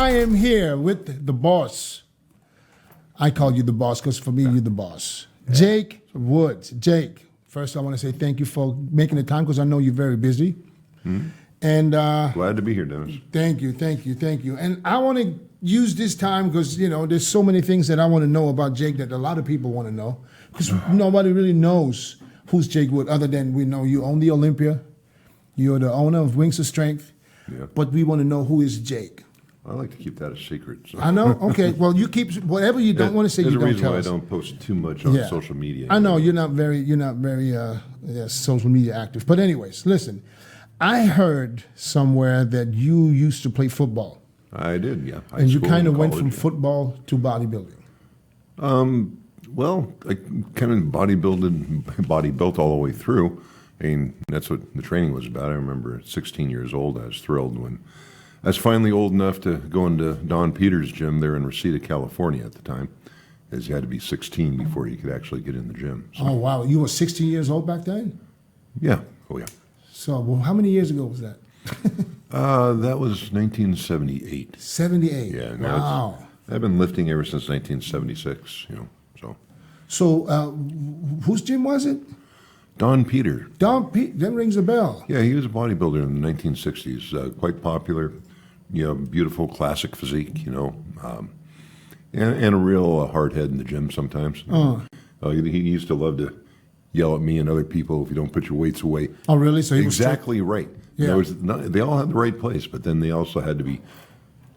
I am here with the boss. I call you the boss because for me, you're the boss. Yeah. Jake Woods. Jake, first I want to say thank you for making the time because I know you're very busy. Mm-hmm. And glad to be here, Dennis. Thank you. And I want to use this time because, there's so many things that I want to know about Jake that a lot of people want to know because nobody really knows who's Jake Wood other than we know you own the Olympia. You're the owner of Wings of Strength. Yeah. But we want to know who is Jake. I like to keep that a secret. So. I know. Okay. Well, you keep whatever you don't want to say. You don't tell us. There's a reason why I don't post too much on social media. I know you're not very social media active. But anyways, listen. I heard somewhere that you used to play football. I did, yeah. And you kind of went from football to bodybuilding. Well, I kind of bodybuilt all the way through. I mean, that's what the training was about. I remember at 16 years old, I was thrilled when I was finally old enough to go into Don Peters' gym there in Reseda, California at the time, as you had to be 16 before you could actually get in the gym. So. Oh, wow. You were 16 years old back then? Yeah. Oh, yeah. So, well, how many years ago was that? That was 1978. 78? Yeah. Wow. I've been lifting ever since 1976, So, whose gym was it? Don Peter. That rings a bell. Yeah, he was a bodybuilder in the 1960s, quite popular, beautiful classic physique, and a real hard head in the gym sometimes. He used to love to yell at me and other people if you don't put your weights away. Oh, really? So he exactly right. Yeah. They all had the right place, but then they also had to be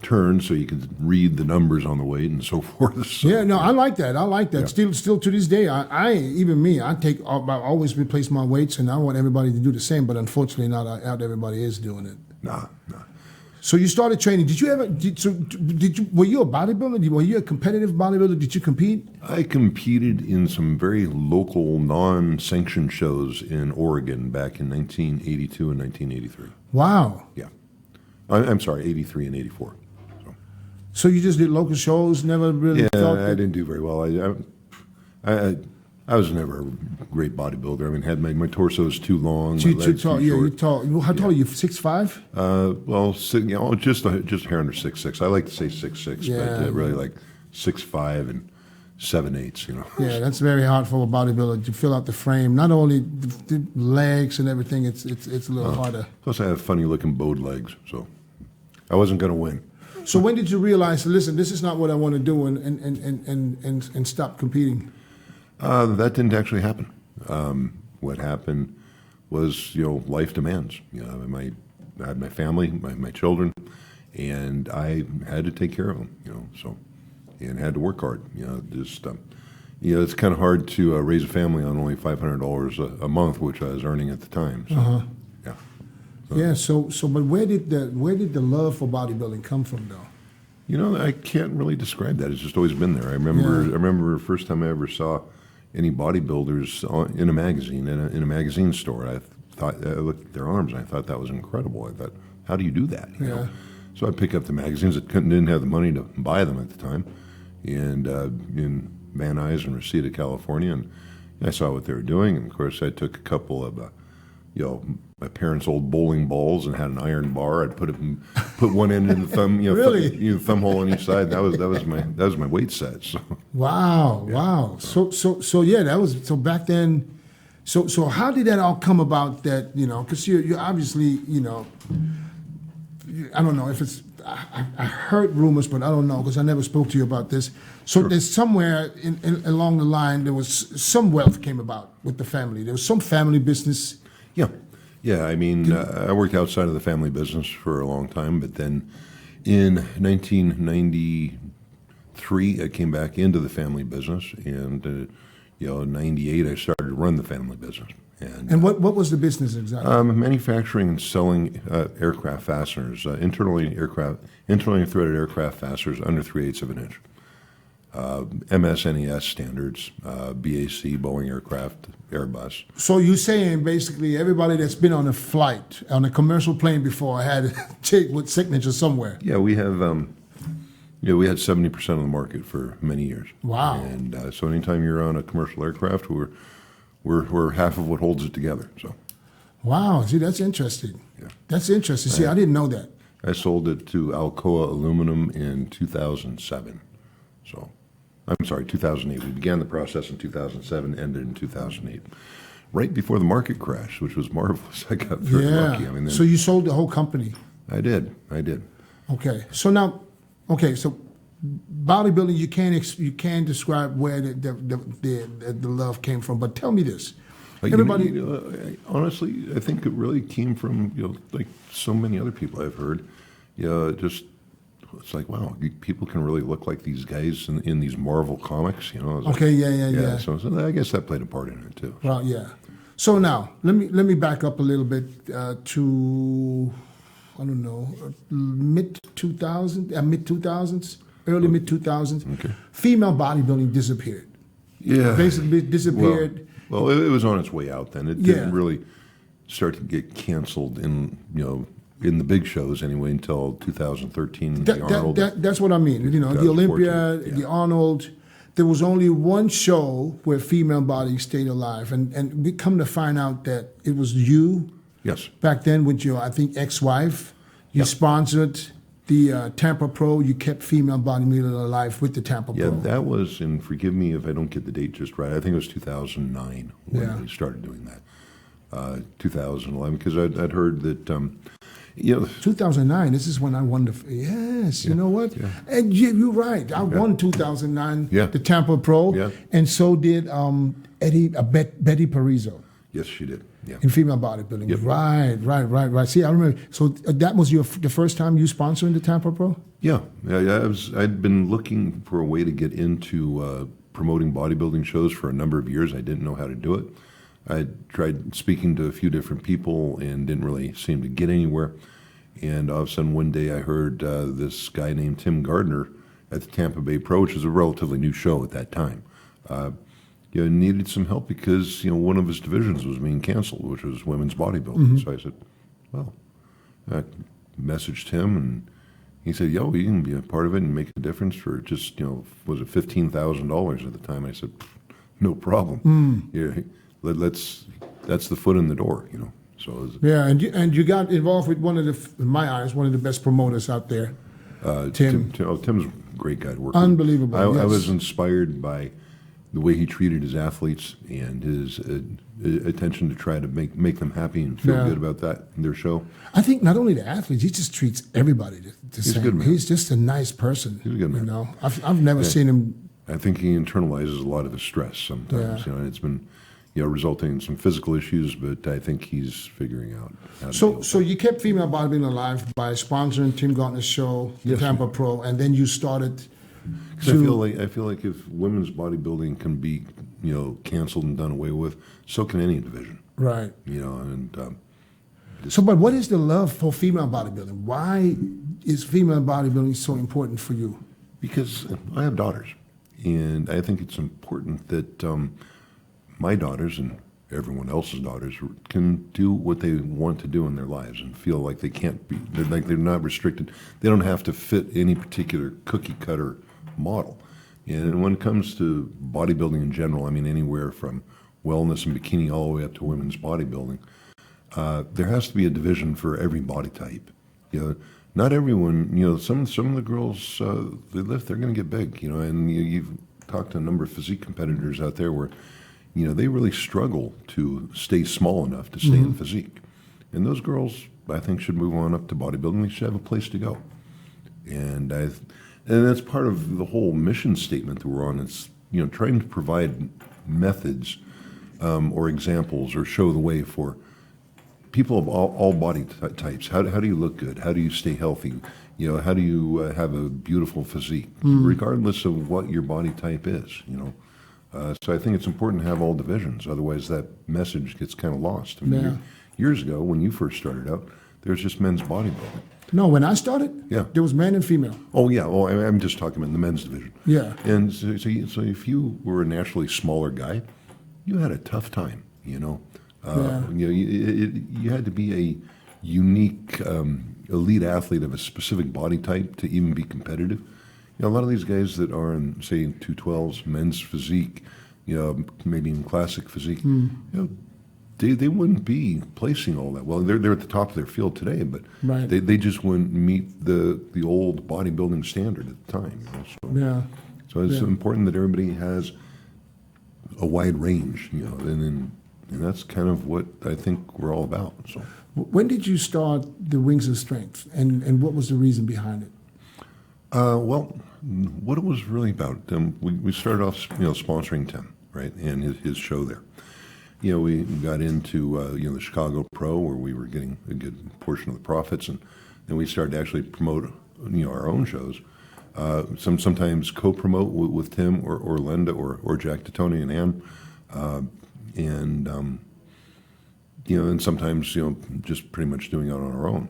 turned so you could read the numbers on the weight and so forth. So, yeah, no, I like that. Yeah. Still to this day, I always replace my weights, and I want everybody to do the same. But unfortunately, not everybody is doing it. Nah. So you started training. Were you a bodybuilder? Were you a competitive bodybuilder? Did you compete? I competed in some very local, non-sanctioned shows in Oregon back in 1982 and 1983. Wow. Yeah. I'm sorry, 83 and 84. So you just did local shows, never really felt I didn't do very well. I was never a great bodybuilder. I mean, my torso was too long. You're tall. Yeah, you're tall. How tall are you? 6'5"? Just a hair under 6'6". I like to say 6'6", but really like 6'5" and 7/8. Yeah, that's very hard for a bodybuilder to fill out the frame. Not only the legs and everything, it's a little harder. Plus, I have funny looking bowed legs, so I wasn't going to win. So when did you realize, listen, this is not what I want to do, and stop competing? That didn't actually happen. What happened was, life demands. I had my family, my children, and I had to take care of them. And had to work hard. It's kind of hard to raise a family on only $500 a month, which I was earning at the time. So, yeah. But where did the love for bodybuilding come from, though? I can't really describe that. It's just always been there. I remember the first time I ever saw any bodybuilders in a magazine, in a magazine store. I looked at their arms and I thought that was incredible. I thought, how do you do that? You know? So I'd pick up the magazines. Didn't have the money to buy them at the time, and in Van Nuys and Reseda, California, and I saw what they were doing. And of course, I took a couple of my parents' old bowling balls and had an iron bar. I'd put one end in the thumb, really? Thumb hole on each side. That was my weight set. So. Wow. So yeah, that was so back then. So how did that all come about? That because you're obviously I don't know if it's I heard rumors, but I don't know because I never spoke to you about this. So there's somewhere along the line there was some wealth came about with the family. There was some family business. Yeah. I mean, I worked outside of the family business for a long time, but then in 1993, I came back into the family business, and in '98, I started to run the family business. And what was the business exactly? Manufacturing and selling aircraft fasteners, internally threaded aircraft fasteners under 3/8 of an inch. MS/NES standards, BAC, Boeing aircraft, Airbus. So you're saying basically everybody that's been on a flight, on a commercial plane before had a check with signature somewhere? Yeah, we have. We had 70% of the market for many years. Wow! And so anytime you're on a commercial aircraft, we're half of what holds it together. So. Wow! See, that's interesting. Yeah. That's interesting. See, I didn't know that. I sold it to Alcoa Aluminum in 2007. So, I'm sorry, 2008. We began the process in 2007, ended in 2008. Right before the market crash, which was marvelous. I got very lucky. I mean, so you sold the whole company. I did. Okay. So now, so bodybuilding, you can't describe where the love came from. But tell me this. Everybody, honestly, I think it really came from, like so many other people I've heard. Just it's like, wow, people can really look like these guys in these Marvel comics. Okay, yeah. So I guess that played a part in it too. Well, yeah. So now let me back up a little bit to I don't know mid 2000s, early mid 2000s. Okay. Female bodybuilding disappeared. Yeah, basically disappeared. Well, it was on its way out then. It didn't really start to get canceled in the big shows anyway until 2013. That's what I mean. The Olympia, the Arnold. There was only one show where female bodies stayed alive, and we come to find out that it was you. Yes. Back then, with your, I think, ex-wife, you sponsored the Tampa Pro. You kept female bodybuilders alive with the Tampa Pro. Yeah, that was, and forgive me if I don't get the date just right, I think it was 2009 when we started doing that. 2011, because I'd heard that, 2009, this is when I won you know what? Yeah. And you're right. I won 2009, the Tampa Pro, and so did Betty Parizo. Yes, she did. Yeah. In female bodybuilding. Yep. Right. See, I remember. So that was the first time you sponsoring the Tampa Pro? Yeah. I'd been looking for a way to get into promoting bodybuilding shows for a number of years. I didn't know how to do it. I tried speaking to a few different people and didn't really seem to get anywhere. And all of a sudden one day I heard this guy named Tim Gardner at the Tampa Bay Pro, which was a relatively new show at that time. Needed some help because one of his divisions was being canceled, which was women's bodybuilding. Mm-hmm. So I said, well, I messaged him, and he said, you can be a part of it and make a difference for just was it $15,000 at the time? I said, no problem. Yeah, that's the foot in the door. So and you got involved with one of in my eyes, one of the best promoters out there, Tim. Tim's a great guy to work with. Unbelievable. I was inspired by the way he treated his athletes and his attention to try to make them happy and feel good about that in their show. I think not only the athletes, he just treats everybody the same. He's a good man. He's just a nice person. He's a good man. I've never seen him. I think he internalizes a lot of his stress sometimes. And it's been resulting in some physical issues, but I think he's figuring out how to So you kept female bodybuilding alive by sponsoring Tim Gardner's show, the Tampa Pro, and then you started. I feel like if women's bodybuilding can be canceled and done away with, so can any division. Right. So, but what is the love for female bodybuilding? Why is female bodybuilding so important for you? Because I have daughters, and I think it's important that my daughters and everyone else's daughters can do what they want to do in their lives and feel like they can't be. They're not restricted. They don't have to fit any particular cookie cutter model. And when it comes to bodybuilding in general, I mean anywhere from wellness and bikini all the way up to women's bodybuilding, there has to be a division for every body type. Not everyone. Some of the girls they're going to get big. And you've talked to a number of physique competitors out there where they really struggle to stay small enough to stay in physique. And those girls, I think, should move on up to bodybuilding. They should have a place to go. And that's part of the whole mission statement that we're on. It's trying to provide methods or examples or show the way for people of all body types. How do you look good? How do you stay healthy? How do you have a beautiful physique, regardless of what your body type is? So I think it's important to have all divisions. Otherwise, that message gets kind of lost. Years ago, when you first started out, there was just men's bodybuilding. No, when I started, there was men and female. Oh, yeah. Oh, I'm just talking about the men's division. Yeah. And so if you were a naturally smaller guy, you had a tough time, You had to be a unique elite athlete of a specific body type to even be competitive. A lot of these guys that are in, say, 212s, men's physique, maybe in classic physique, they wouldn't be placing all that well. They're at the top of their field today, but Right. they just wouldn't meet the old bodybuilding standard at the time. Yeah. So it's Yeah. important that everybody has a wide range, and that's kind of what I think we're all about. So When did you start the Wings of Strength, and what was the reason behind it? well, what it was really about, we started off, sponsoring Tim, right, and his show there. We got into, the Chicago Pro, where we were getting a good portion of the profits, and then we started to actually promote, our own shows. Sometimes co-promote with Tim or Linda or Jack Tony and Ann, and sometimes, just pretty much doing it on our own,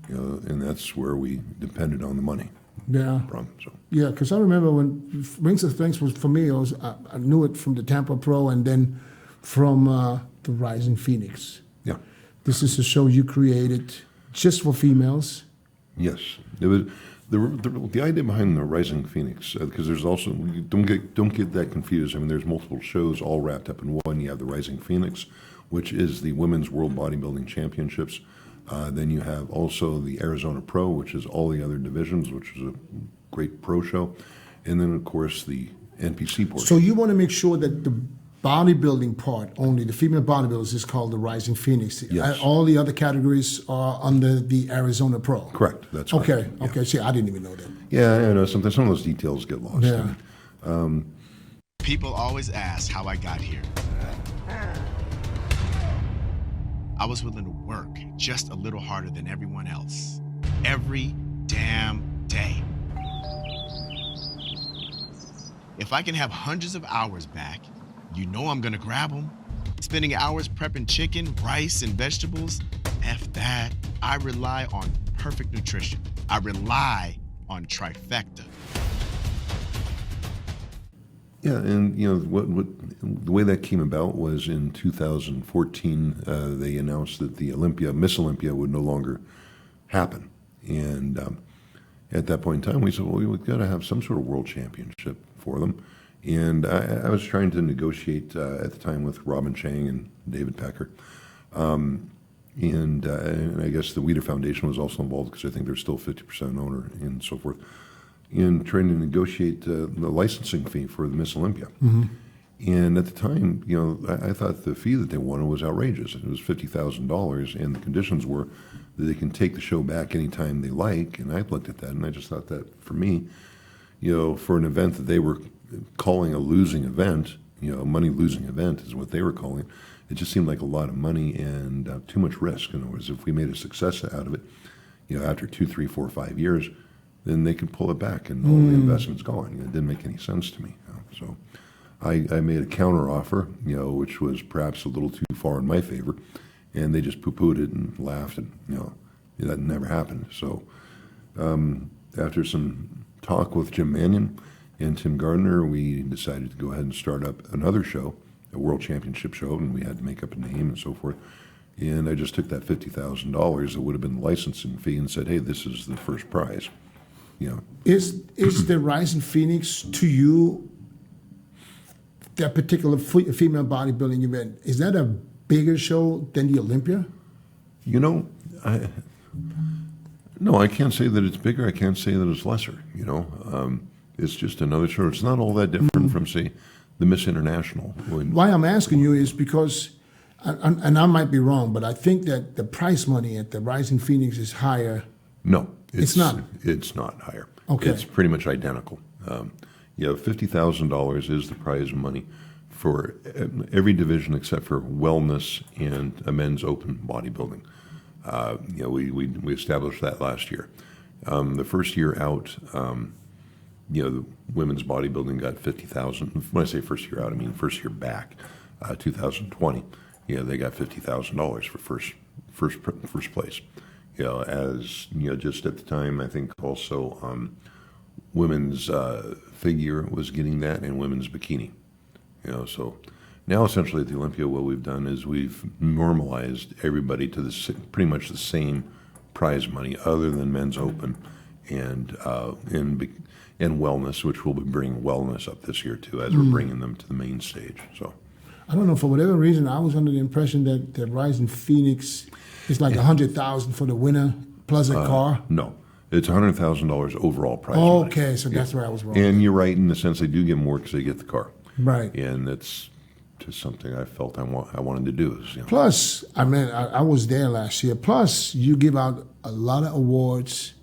and that's where we depended on the money Yeah. from. So. Yeah, because I remember when Wings of Strength was for me, I knew it from the Tampa Pro and then from the Rising Phoenix. Yeah. This is a show you created just for females. Yes, it was the idea behind the Rising Phoenix, because there's also, don't get that confused. I mean, there's multiple shows all wrapped up in one. You have the Rising Phoenix, which is the Women's World Bodybuilding Championships. Then you have also the Arizona Pro, which is all the other divisions, which is a great pro show, and then of course the NPC portion. So you want to make sure that the bodybuilding part, only the female bodybuilders, is called the Rising Phoenix. Yes. All the other categories are under the Arizona Pro. Correct. That's right. Okay. Yeah. Okay. See, I didn't even know that. Yeah, I know. Sometimes some of those details get lost. Yeah. People always ask how I got here. I was willing to work just a little harder than everyone else. Every damn day. If I can have hundreds of hours back, you know I'm gonna grab them. Spending hours prepping chicken, rice, and vegetables, F that. I rely on perfect nutrition. I rely on trifecta. Yeah, and what the way that came about was in 2014. They announced that the Miss Olympia would no longer happen, and at that point in time, we said, well, we've got to have some sort of world championship for them. And I was trying to negotiate at the time with Robin Chang and David Pecker, and I guess the Weider Foundation was also involved because I think they're still 50% owner and so forth, in trying to negotiate the licensing fee for the Miss Olympia. Mm-hmm. And at the time, I thought the fee that they wanted was outrageous. It was $50,000, and the conditions were that they can take the show back anytime they like. And I looked at that, and I just thought that for me, for an event that they were calling a losing event, a money-losing event is what they were calling it, it just seemed like a lot of money and too much risk. In other words, if we made a success out of it, after 2, 3, 4, 5 years, then they could pull it back and all the investment's gone. It didn't make any sense to me. So I made a counter offer, which was perhaps a little too far in my favor, and they just poo-pooed it and laughed, and that never happened. So after some talk with Jim Mannion and Tim Gardner, we decided to go ahead and start up another show, a world championship show, and we had to make up a name and so forth. And I just took that $50,000 that would have been the licensing fee and said, hey, this is the first prize. Is the Rising Phoenix to you, that particular female bodybuilding event, is that a bigger show than the Olympia? No, I can't say that it's bigger. I can't say that it's lesser. It's just another show. It's not all that different from, say, the Miss International. Why I'm asking you is because, and I might be wrong, but I think that the prize money at the Rising Phoenix is higher. No, it's not. It's not higher. Okay. It's pretty much identical. $50,000 is the prize money for every division except for wellness and a men's open bodybuilding. We established that last year. The first year out, the women's bodybuilding got $50,000. When I say first year out, I mean first year back, 2020. They got $50,000 for first place. Just at the time, I think also women's figure was getting that, and women's bikini. So now essentially at the Olympia, what we've done is we've normalized everybody to pretty much the same prize money, other than men's open and wellness, which we'll be bringing wellness up this year too, as we're bringing them to the main stage. So I don't know, for whatever reason, I was under the impression that Rise in Phoenix is like 100,000 for the winner plus a car. No, it's $100,000 overall prize money. Okay, so that's where I was wrong. And you're right in the sense they do get more because they get the car. Right. And that's just something I felt I wanted to do. Is, Plus, I mean, I was there last year. Plus, you give out a lot of awards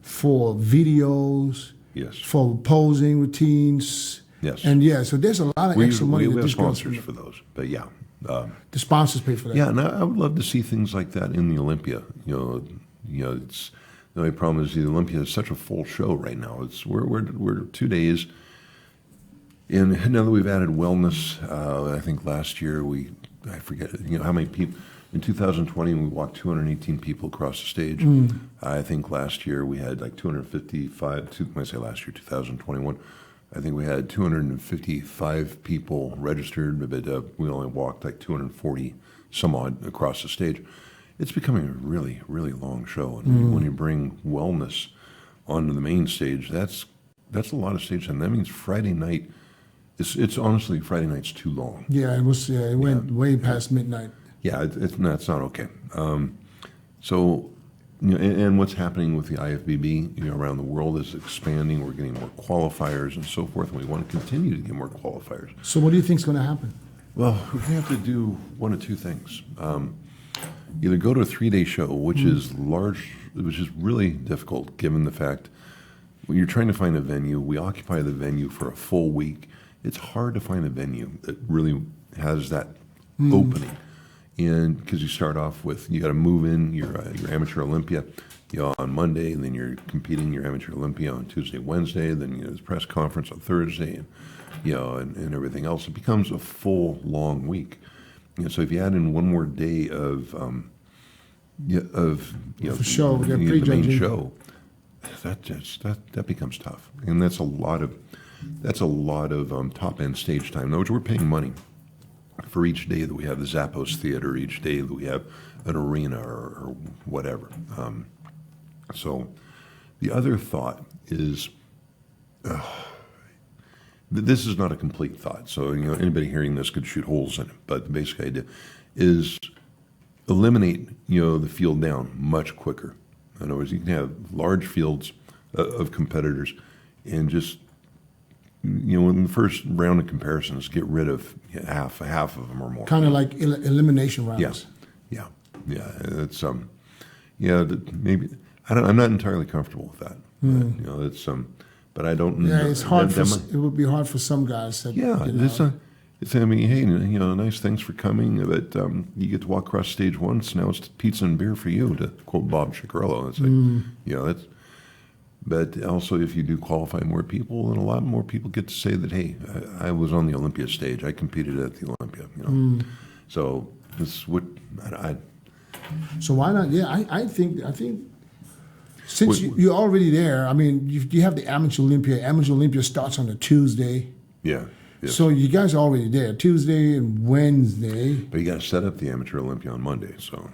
for videos, yes, for posing routines. yes. And so there's a lot of extra money. We that have just goes sponsors from- for those. But yeah. The sponsors pay for that. Yeah, and I would love to see things like that in the Olympia. It's the only problem is the Olympia is such a full show right now. We're 2 days, and now that we've added wellness, I think last year I forget how many people in 2020 we walked 218 people across the stage. I think last year we had like 255. When I say last year, 2021. I think we had 255 people registered, but we only walked like 240 some odd across the stage. It's becoming a really, really long show. And when you bring wellness onto the main stage, that's a lot of stage time. That means Friday night, it's honestly, Friday night's too long. Yeah, it was. It went way past midnight. Yeah, it's not okay. So, and what's happening with the IFBB around the world is expanding. We're getting more qualifiers and so forth, and we want to continue to get more qualifiers. So what do you think is going to happen? Well, we're going to have to do one of two things. Either go to a 3-day show, which is large, which is really difficult given the fact when you're trying to find a venue, we occupy the venue for a full week. It's hard to find a venue that really has that opening. And because you start off with, you got to move in your amateur Olympia on Monday, and then you're competing your amateur Olympia on Tuesday, Wednesday, then there's press conference on Thursday, and and everything else. It becomes a full, long week. So if you add in one more day of For sure, we got the main prejudging. show, that becomes tough, and that's a lot of top end stage time. In other words, we're paying money for each day that we have the Zappos Theater, each day that we have an arena or whatever. So the other thought is, this is not a complete thought, so anybody hearing this could shoot holes in it, but the basic idea is eliminate the field down much quicker. In other words, you can have large fields of competitors and just in the first round of comparisons, get rid of half of them or more. Kind of like elimination rounds. Yeah. It's maybe I'm not entirely comfortable with that. But, but I don't. Yeah, it's hard it would be hard for some guys. That, it's I mean, hey, nice, thanks for coming, but you get to walk across stage once. Now it's pizza and beer for you, to quote Bob Chicarello. It's like, that's. But also, if you do qualify more people, then a lot more people get to say that, hey, I was on the Olympia stage. I competed at the Olympia. So this would I. So why not? Yeah, I think since you're already there. I mean, you have the Amateur Olympia. Amateur Olympia starts on a Tuesday. Yeah. Yes. So you guys are already there, Tuesday and Wednesday. But you got to set up the Amateur Olympia on Monday, so.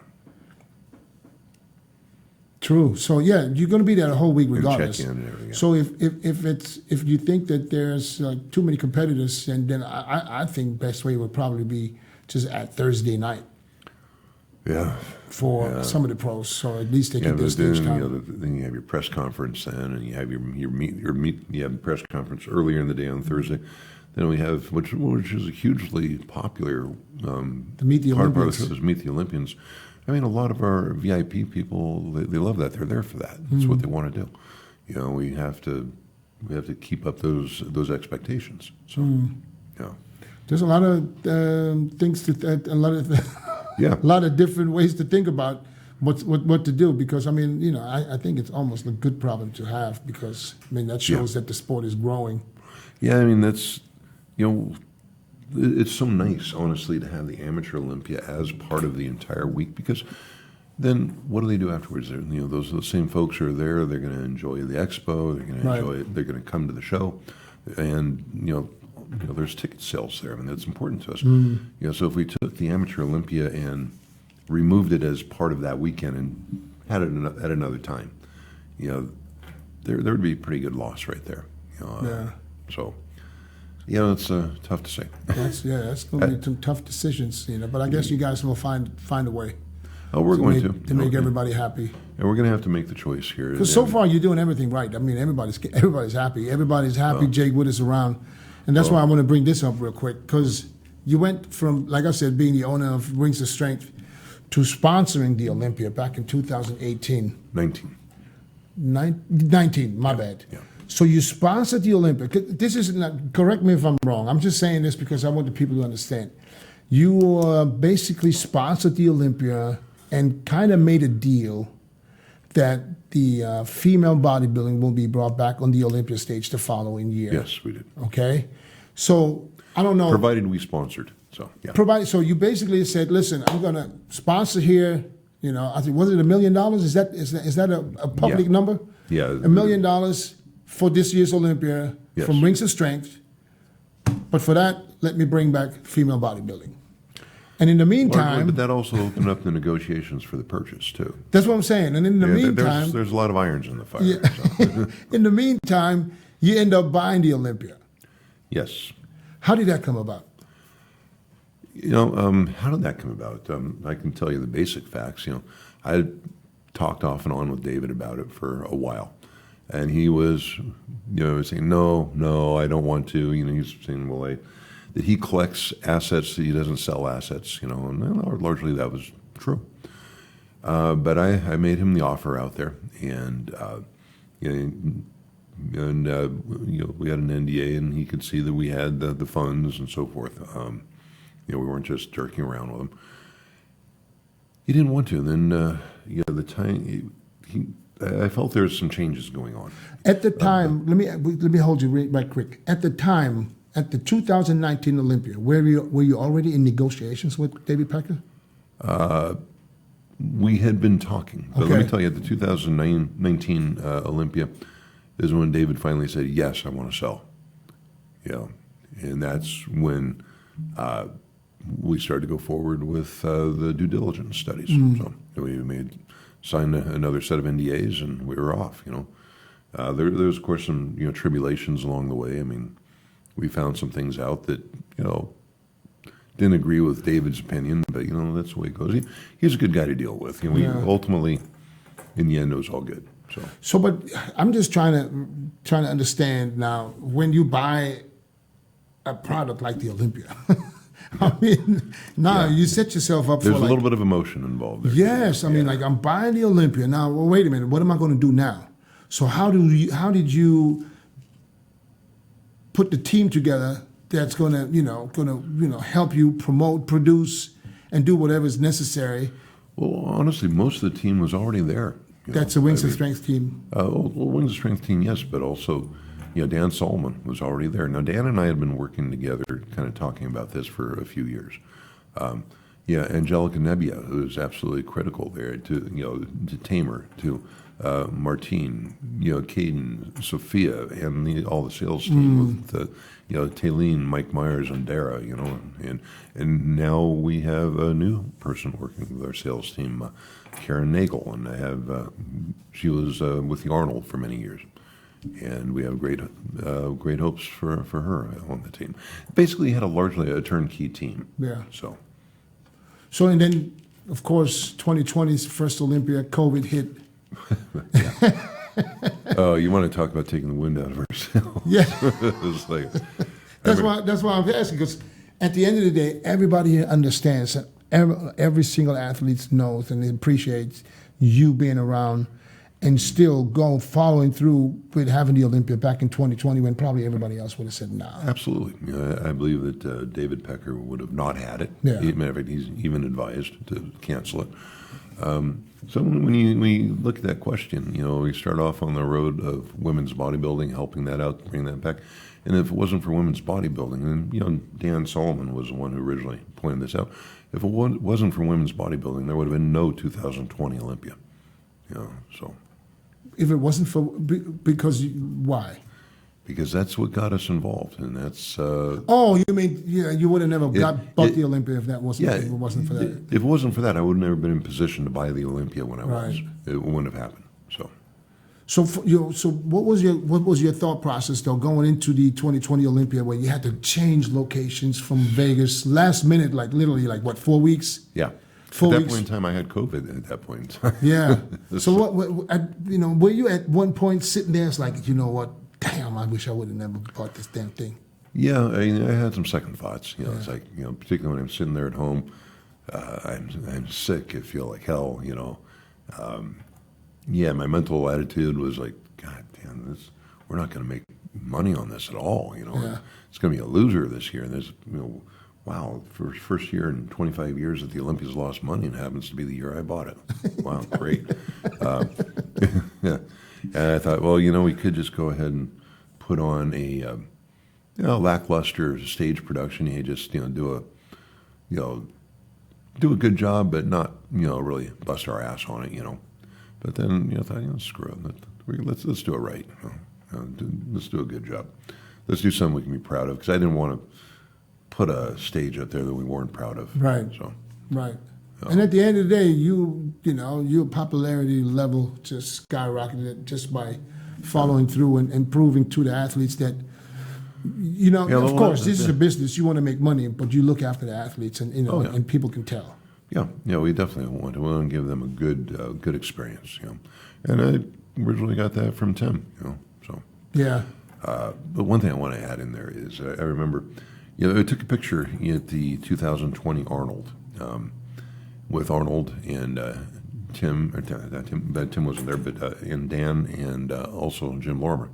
True. So yeah, you're going to be there the whole week regardless. Check in and everything. So if you think that there's too many competitors, and then I think best way would probably be just at Thursday night. Yeah. For some of the pros, so at least they get their stage time. Then you have your press conference then, and you have you have press conference earlier in the day on Thursday. Then we have which is a hugely popular to meet the part of the Olympians. show is Meet the Olympians. I mean, a lot of our VIP people they love that. They're there for that. That's what they want to do. We have to keep up those expectations. So There's a lot of things a lot of different ways to think about what to do, because I mean, I think it's almost a good problem to have, because that shows that the sport is growing. Yeah, I mean that's it's so nice, honestly, to have the Amateur Olympia as part of the entire week, because then what do they do afterwards? Those same folks are there. They're going to enjoy the expo. They're going to enjoy it. They're going to come to the show, and there's ticket sales there. I mean, that's important to us. So if we took the Amateur Olympia and removed it as part of that weekend and had it at another time, there would be a pretty good loss right there. So it's tough to say. That's going to be some tough decisions, But I guess you guys will find a way. Oh, we're going to make everybody happy. And we're going to have to make the choice here. Because so far you're doing everything right. I mean, everybody's happy. Everybody's happy. Jake Wood is around, and that's why I want to bring this up real quick. Because you went from, like I said, being the owner of Rings of Strength to sponsoring the Olympia back in 2018. 19. My bad. Yeah. So you sponsored the Olympia. This is not, correct me if I'm wrong. I'm just saying this because I want the people to understand. You basically sponsored the Olympia and kind of made a deal that the female bodybuilding will be brought back on the Olympia stage the following year. Yes, we did. Okay? So, I don't know. Provided we sponsored. So, yeah. So you basically said, listen, I'm going to sponsor here, I think, was it $1 million? Is that a public number? Yeah. $1 million for this year's Olympia from Rings of Strength. But for that, let me bring back female bodybuilding. And in the meantime... But that also opened up the negotiations for the purchase, too. That's what I'm saying. And in the meantime... There's a lot of irons in the fire. Yeah. So. In the meantime, you end up buying the Olympia. Yes. How did that come about? How did that come about? I can tell you the basic facts. I had talked off and on with David about it for a while. And he was, saying, no, I don't want to. He's saying, that he collects assets, that he doesn't sell assets, and largely that was true. But I made him the offer out there, and we had an NDA, and he could see that we had the funds and so forth. We weren't just jerking around with him. He didn't want to. And then, the time I felt there was some changes going on. At the time, let me hold you right quick. At the time, at the 2019 Olympia, were you already in negotiations with David Pecker? We had been talking. But let me tell you, at the 2019 Olympia is when David finally said, yes, I want to sell. And that's when we started to go forward with the due diligence studies. So we signed another set of NDAs, and we were off. There was, of course, some tribulations along the way. I mean, we found some things out that didn't agree with David's opinion, but that's the way it goes. He's a good guy to deal with. We ultimately, in the end, it was all good. So, but I'm just trying to understand now. When you buy a product like the Olympia, I mean, you set yourself up. There's a little bit of emotion involved there. Yes, I mean, like I'm buying the Olympia now. Well, wait a minute, what am I going to do now? So how did you put the team together that's going to help you promote, produce, and do whatever is necessary? Well, honestly, most of the team was already there. That's a Wings of Strength team. Wings of Strength team, yes, but also, Dan Solomon was already there. Now, Dan and I had been working together, kind of talking about this for a few years. Angelica Nebbia, who is absolutely critical there to Tamer, to Martine, Caden, Sophia, and all the sales team with Taylene, Mike Myers, and Dara, and now we have a new person working with our sales team, Karen Nagel, and I have she was with the Arnold for many years, and we have great hopes for her on the team. Basically, had largely a turnkey team. Yeah. So and then, of course, 2020's first Olympia, COVID hit. Oh, you want to talk about taking the wind out of ourselves? Yeah. It's like, that's why I'm asking, because at the end of the day, everybody here understands that every single athlete knows and appreciates you being around and still following through with having the Olympia back in 2020 when probably everybody else would have said no. Absolutely. I believe that David Pecker would have not had it. Yeah. He's even advised to cancel it. So when you look at that question, we start off on the road of women's bodybuilding, helping that out, bring that back. And if it wasn't for women's bodybuilding, then Dan Solomon was the one who originally pointed this out. If it wasn't for women's bodybuilding, there would have been no 2020 Olympia. So. If it wasn't for why? Because that's what got us involved, and that's. You mean you would have never bought the Olympia if that wasn't if it wasn't for that. If it wasn't for that, I would have never been in position to buy the Olympia when I was. Right. It wouldn't have happened. So so what was your thought process though going into the 2020 Olympia where you had to change locations from Vegas last minute, like literally like what 4 weeks? Yeah. 4 At that weeks. point in time, I had COVID. At that point in time. Yeah. So were you at one point sitting there? It's like, you know what? Damn, I wish I would have never bought this damn thing. Yeah, I had some second thoughts. It's like, particularly when I'm sitting there at home, I'm sick. I feel like hell. Yeah, my mental attitude was like, God damn, we're not going to make money on this at all. Yeah. It's going to be a loser this year. And there's, wow, first year in 25 years that the Olympia's lost money, and it happens to be the year I bought it. Wow, great. Yeah. And I thought, well, we could just go ahead and put on a lackluster stage production. You just do a good job, but not really bust our ass on it. But then I thought, screw it. Let's do it right. Let's do a good job. Let's do something we can be proud of, because I didn't want to put a stage up there that we weren't proud of. Right. So. Right. And at the end of the day, your popularity level just skyrocketed just by following through and proving to the athletes that, of course, this is a business. You want to make money, but you look after the athletes, and and people can tell. Yeah, we definitely want to give them a good experience. And I originally got that from Tim. So. Yeah. But one thing I want to add in there is I remember, I took a picture at the 2020 Arnold. With Arnold and Tim, Tim wasn't there, but and Dan and also Jim Lorimer.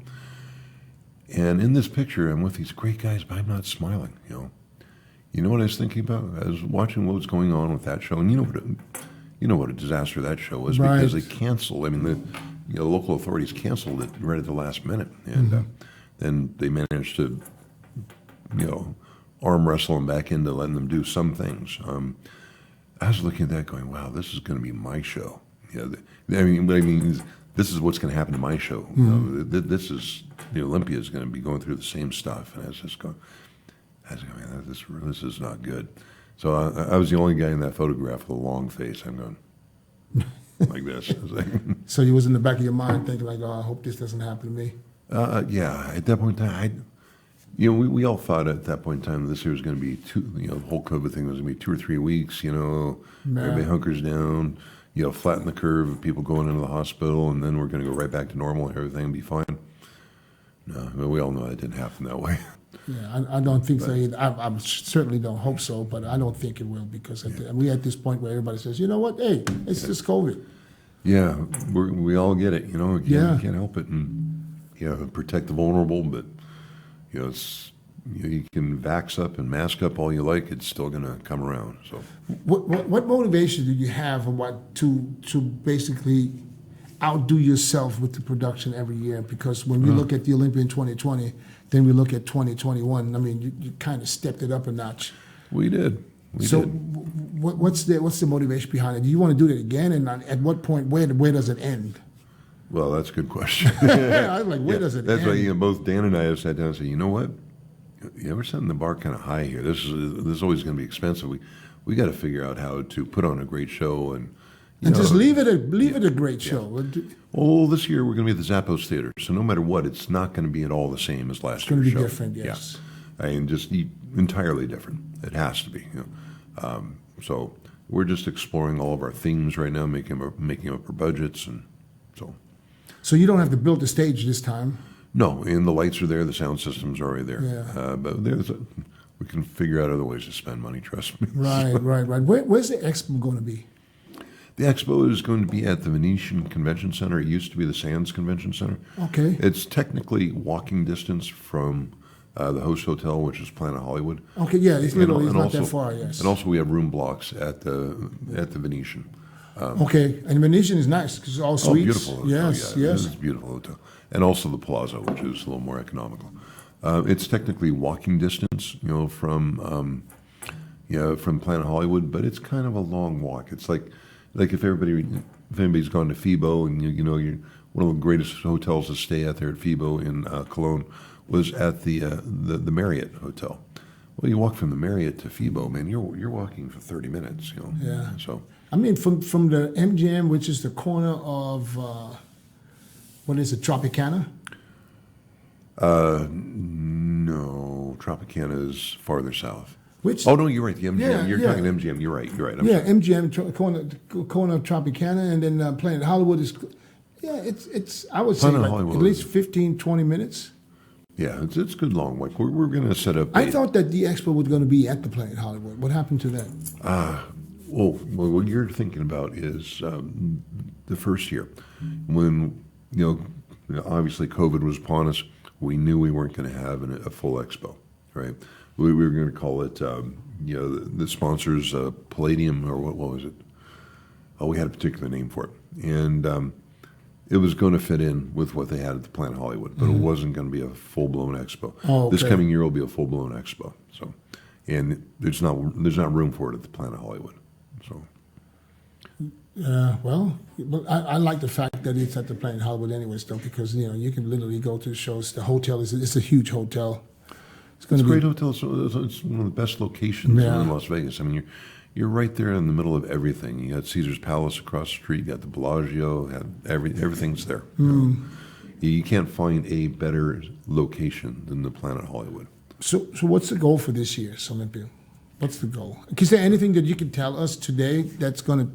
And in this picture, I'm with these great guys, but I'm not smiling. You know what I was thinking about? I was watching what was going on with that show, and you know what a disaster that show was, right. because they canceled. I mean, the local authorities canceled it right at the last minute, and then they managed to, arm wrestle them back into letting them do some things. I was looking at that going, wow, this is going to be my show. This is what's going to happen to my show. This is, the Olympia is going to be going through the same stuff. And I was going, man, this is not good. So I was the only guy in that photograph with a long face. I'm going like this. I was like, so you was in the back of your mind thinking like, oh, I hope this doesn't happen to me. Yeah, at that point in time, we all thought at that point in time this year was going to be the whole COVID thing was going to be 2 or 3 weeks, everybody hunkers down, flatten the curve of people going into the hospital, and then we're going to go right back to normal and everything will be fine. No, we all know that didn't happen that way. Yeah, I don't think so either. I certainly don't hope so, but I don't think it will, because we're at this point where everybody says, you know what, hey, it's just COVID. Yeah, we all get it, you can't help it, and protect the vulnerable, but you can vax up and mask up all you like, it's still going to come around. So, what motivation do you have to basically outdo yourself with the production every year? Because when we look at the Olympia in 2020, then we look at 2021. I mean, you kind of stepped it up a notch. We did. What's the motivation behind it? Do you want to do it again? And at what point, where does it end? Well, that's a good question. I was like, where does it that's end? why both Dan and I have sat down and said, you know what? We're setting the bar kind of high here. This is always going to be expensive. We got to figure out how to put on a great show and just leave it a great show. Well, this year we're going to be at the Zappos Theater, so no matter what, it's not going to be at all the same as last year's show. It's going to be different, yes. Yeah, and just entirely different. It has to be. So we're just exploring all of our themes right now, making up our budgets, and so. So you don't have to build the stage this time. No, and the lights are there, the sound system's already there. Yeah. But we can figure out other ways to spend money, trust me. Right. Where's the expo going to be? The expo is going to be at the Venetian Convention Center. It used to be the Sands Convention Center. Okay. It's technically walking distance from the host hotel, which is Planet Hollywood. Okay, yeah, it's literally it's not also, that far, yes. And also we have room blocks at the Venetian. Okay, and Venetian is nice because it's all suites. Beautiful hotel, yes. It's a beautiful hotel. And also the Plaza, which is a little more economical. It's technically walking distance, from Planet Hollywood, but it's kind of a long walk. It's like if anybody's gone to FIBO, and you're one of the greatest hotels to stay at there at FIBO in Cologne was at the Marriott Hotel. Well, you walk from the Marriott to FIBO, man, you're walking for 30 minutes, Yeah. So I mean, from the MGM, which is the corner of what is it, Tropicana? No, Tropicana is farther south. Which? Oh no, you're right. The MGM. Yeah, You're yeah. talking MGM. You're right. You're right. I'm Yeah, sorry. MGM corner of Tropicana, and then Planet Hollywood is. Yeah, it's. I would say Planet like Hollywood. at least 15, 20 minutes. Yeah, it's a good long walk. We're going to set up. I thought that the expo was going to be at the Planet Hollywood. What happened to that? Well, what you're thinking about is the first year when obviously COVID was upon us. We knew we weren't going to have a full expo, right? We were going to call it, the sponsors Palladium, or what was it? Oh, we had a particular name for it, and it was going to fit in with what they had at the Planet Hollywood, but it wasn't going to be a full-blown expo. Oh, okay. This coming year will be a full-blown expo. So, and there's not room for it at the Planet Hollywood. So, Well, I like the fact that it's at the Planet Hollywood anyways, though, because you can literally go to the shows. The hotel it's a huge hotel. It's going it's to a be great hotel. It's one of the best locations in Las Vegas. I mean, you're right there in the middle of everything. You got Caesar's Palace across the street. You got the Bellagio. Everything's there. You can't find a better location than the Planet Hollywood. So what's the goal for this year's Olympia? What's the goal? Is there anything that you can tell us today that's going to,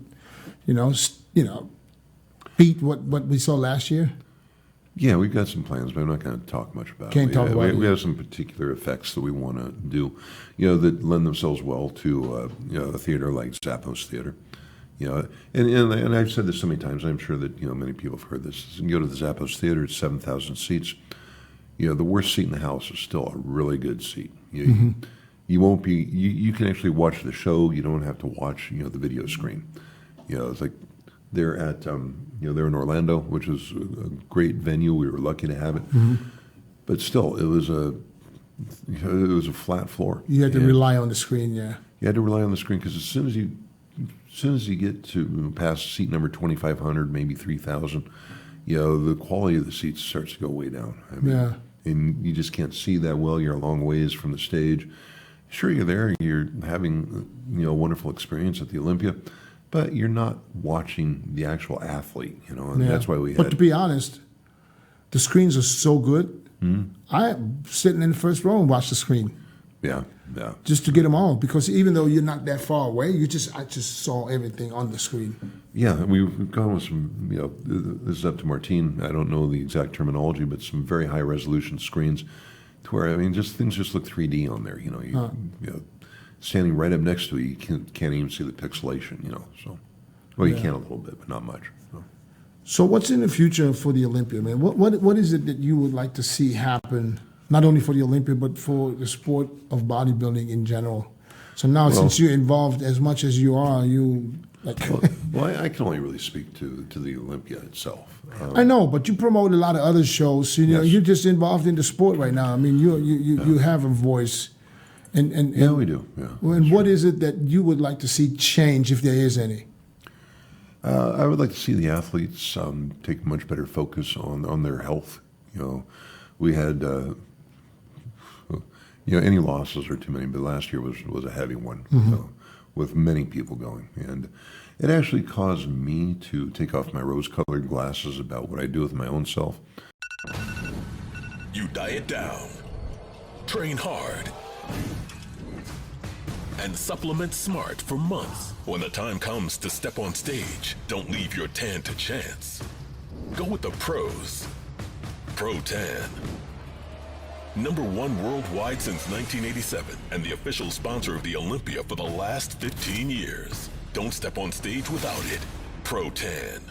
beat what we saw last year? Yeah, we've got some plans, but I'm not going to talk much about Can't it. talk about it. We have some particular effects that we want to do, that lend themselves well to, a theater like Zappos Theater. And I've said this so many times, I'm sure that, many people have heard this. You go to the Zappos Theater, it's 7,000 seats. The worst seat in the house is still a really good seat. You won't be, you can actually watch the show. You don't have to watch, the video screen. It's like they're at, they're in Orlando, which is a great venue. We were lucky to have it. But still, it was a flat floor. You had to rely on the screen, yeah. You had to rely on the screen because as soon as you get to past seat number 2,500, maybe 3,000, the quality of the seats starts to go way down. I mean, and you just can't see that well. You're a long ways from the stage. Sure, you're there. You're having a wonderful experience at the Olympia, but you're not watching the actual athlete. And that's why we had. But to be honest, the screens are so good. I'm sitting in the first row and watch the screen. Yeah. Just to get them all, because even though you're not that far away, I just saw everything on the screen. Yeah, we've gone with some, this is up to Martine. I don't know the exact terminology, but some very high resolution screens to where, things just look 3D on there. Standing right up next to it, you can't even see the pixelation, so. Well, you can a little bit, but not much. So what's in the future for the Olympia, man? What is it that you would like to see happen, not only for the Olympia, but for the sport of bodybuilding in general? So now, since you're involved as much as you are, I can only really speak to the Olympia itself. I know, but you promote a lot of other shows. Yes. You're just involved in the sport right now. I mean, you have a voice, and Yeah, we do. Yeah. And what is it that you would like to see change, if there is any? I would like to see the athletes take much better focus on their health. We had any losses are too many, but last year was a heavy one with many people going, and it actually caused me to take off my rose-colored glasses about what I do with my own self. You diet down, train hard, and supplement smart for months. When the time comes to step on stage, don't leave your tan to chance. Go with the pros. Pro Tan. #1 worldwide since 1987 and the official sponsor of the Olympia for the last 15 years. Don't step on stage without it. Pro Tan.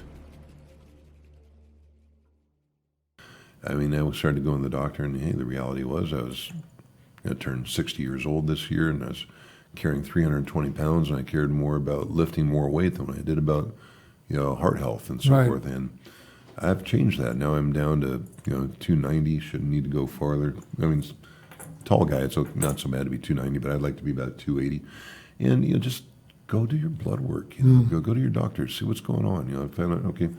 I was starting to go to the doctor, and hey, the reality was I turned 60 years old this year, and I was carrying 320 pounds, and I cared more about lifting more weight than I did about, heart health and so forth. And I've changed that. Now I'm down to, 290, shouldn't need to go farther. Tall guy, it's not so bad to be 290, but I'd like to be about 280. And, just go do your blood work, go to your doctor, see what's going on. I found out, okay,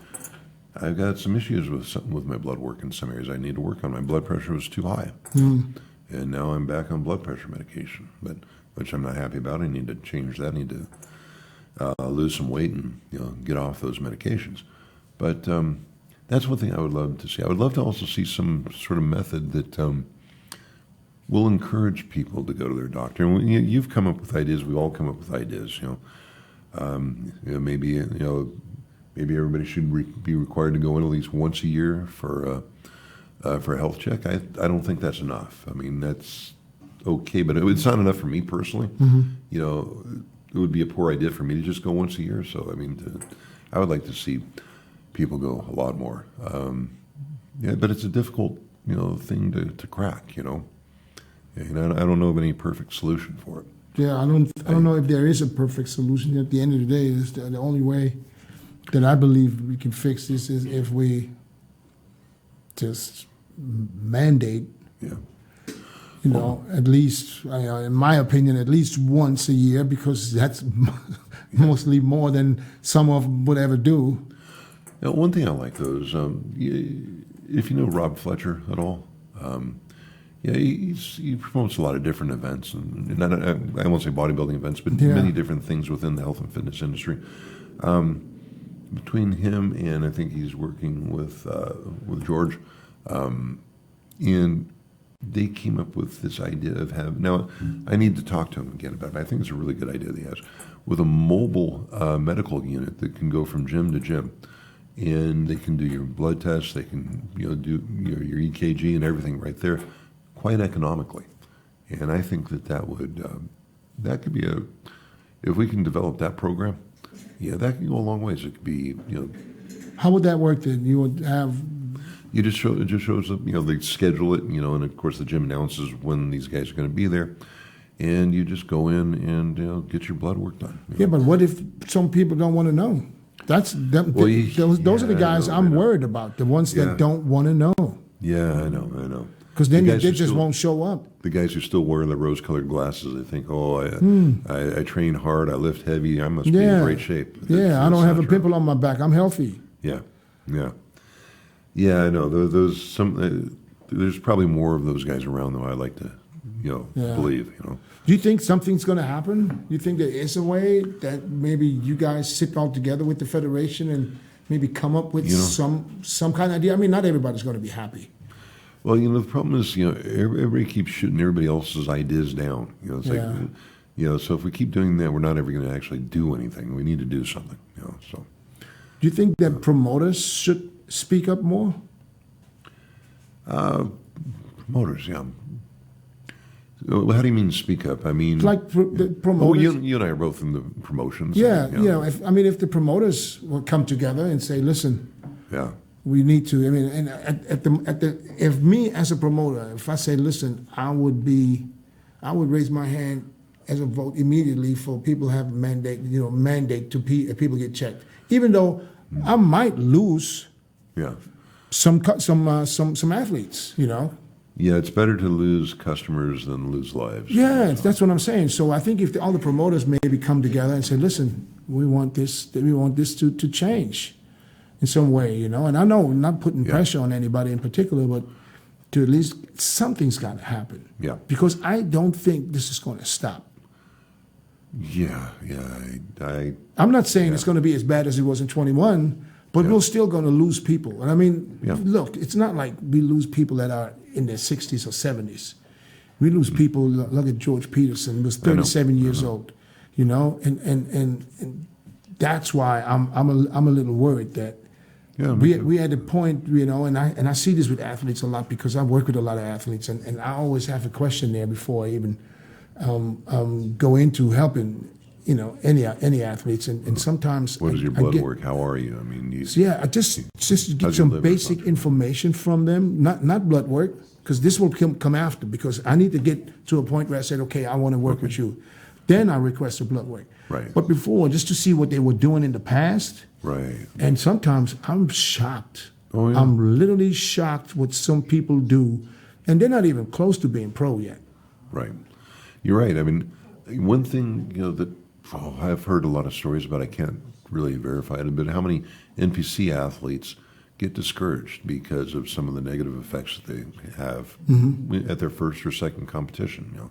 I've got some issues with my blood work in some areas I need to work on. My blood pressure was too high. And now I'm back on blood pressure medication, which I'm not happy about. I need to change that. I need to lose some weight and get off those medications. But That's one thing I would love to see. I would love to also see some sort of method that will encourage people to go to their doctor. And you've come up with ideas. We've all come up with ideas. Maybe everybody should be required to go in at least once a year for a health check. I don't think that's enough. I mean, that's okay, but it's not enough for me personally. It would be a poor idea for me to just go once a year. So I mean, I would like to see people go a lot more. But it's a difficult thing to crack. And I don't know of any perfect solution for it. Yeah, I don't know if there is a perfect solution. At the end of the day, it's the only way that I believe we can fix this is if we just mandate. Yeah. At least, in my opinion, at least once a year, because that's mostly more than some of them would ever do. Now, one thing I like, though, is if you know Rob Fletcher at all, he promotes a lot of different events, and I won't say bodybuilding events, but many different things within the health and fitness industry. Between him and I think he's working with George, and they came up with this idea of having. Now, I need to talk to him again about it. But I think it's a really good idea that he has with a mobile medical unit that can go from gym to gym. And they can do your blood tests, they can do your EKG and everything right there, quite economically. And I think that could be if we can develop that program, that can go a long ways. It could be How would that work then? You would have. It just shows up. They schedule it. And of course the gym announces when these guys are going to be there, and you just go in and get your blood work done. Yeah, but what if some people don't want to know? Those are the guys I'm worried about, the ones that don't want to know. Yeah, I know. Because then they just won't show up. The guys who still wear the rose-colored glasses, they think, I train hard, I lift heavy, I must be in great shape. I don't have a pimple on my back, I'm healthy. Yeah, I know. There's probably more of those guys around, though. I like to, believe. Do you think something's going to happen? Do you think there is a way that maybe you guys sit all together with the federation and maybe come up with some kind of idea? I mean, not everybody's going to be happy. Well, the problem is, everybody keeps shooting everybody else's ideas down. So if we keep doing that, we're not ever going to actually do anything. We need to do something. So. Do you think that promoters should speak up more? Promoters, yeah. Well, how do you mean speak up? I mean, like the promoters. You and I are both in the promotions. Yeah, if the promoters will come together and say, listen, we need to. I mean, and if me as a promoter, if I say, listen, I would raise my hand as a vote immediately for people to have mandate to people get checked, even though I might lose. Yeah. Some athletes, Yeah, it's better to lose customers than lose lives. Yeah, that's what I'm saying. So I think if all the promoters maybe come together and say, listen, we want this to change in some way, And I know I'm not putting pressure on anybody in particular, but to at least something's got to happen. Yeah. Because I don't think this is going to stop. Yeah. I'm not saying it's going to be as bad as it was in 21, but we're still going to lose people. And I mean, look, it's not like we lose people that are in their 60s or 70s. We lose people. Look at George Peterson, who was 37 years old, and that's why I'm a little worried that we at a point, and I see this with athletes a lot because I work with a lot of athletes, and I always have a question there before I even go into helping. Any athletes, and sometimes. What is your blood work? How are you? I mean, I just get some basic information from them, not blood work, because this will come after. Because I need to get to a point where I said, okay, I want to work with you. Then I request a blood work. Right. But before, just to see what they were doing in the past. Right. And sometimes I'm shocked. Oh, yeah. I'm literally shocked what some people do, and they're not even close to being pro yet. Right. You're right. I mean, one thing that. I've heard a lot of stories about, I can't really verify it, but how many NPC athletes get discouraged because of some of the negative effects that they have at their first or second competition.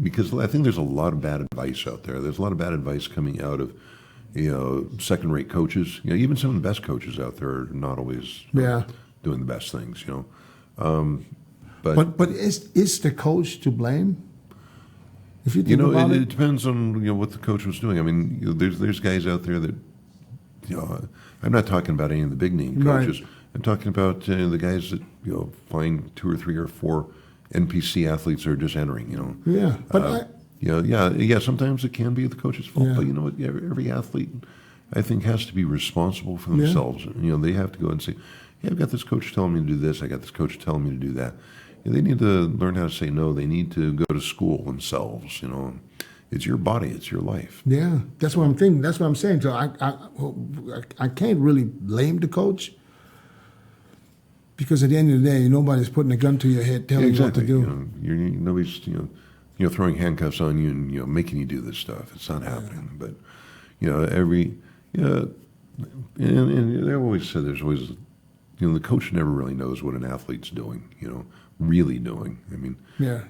Because I think there's a lot of bad advice out there. There's a lot of bad advice coming out of, second-rate coaches. Even some of the best coaches out there are not always doing the best things. But is the coach to blame? If you think about it depends on what the coach was doing. I mean, there's guys out there that I'm not talking about any of the big name coaches. Right. I'm talking about the guys that find 2 or 3 or 4 NPC athletes are just entering. Yeah, but sometimes it can be the coach's fault. But you know what? Every athlete, I think, has to be responsible for themselves. They have to go and say, "Hey, I've got this coach telling me to do this. I got this coach telling me to do that." They need to learn how to say no. They need to go to school themselves. It's your body. It's your life. Yeah, that's what I'm thinking. That's what I'm saying. So I can't really blame the coach because at the end of the day, nobody's putting a gun to your head telling you what to do. Nobody's throwing handcuffs on you and making you do this stuff. It's not happening. But and they always said there's always the coach never really knows what an athlete's doing. Really doing. I mean,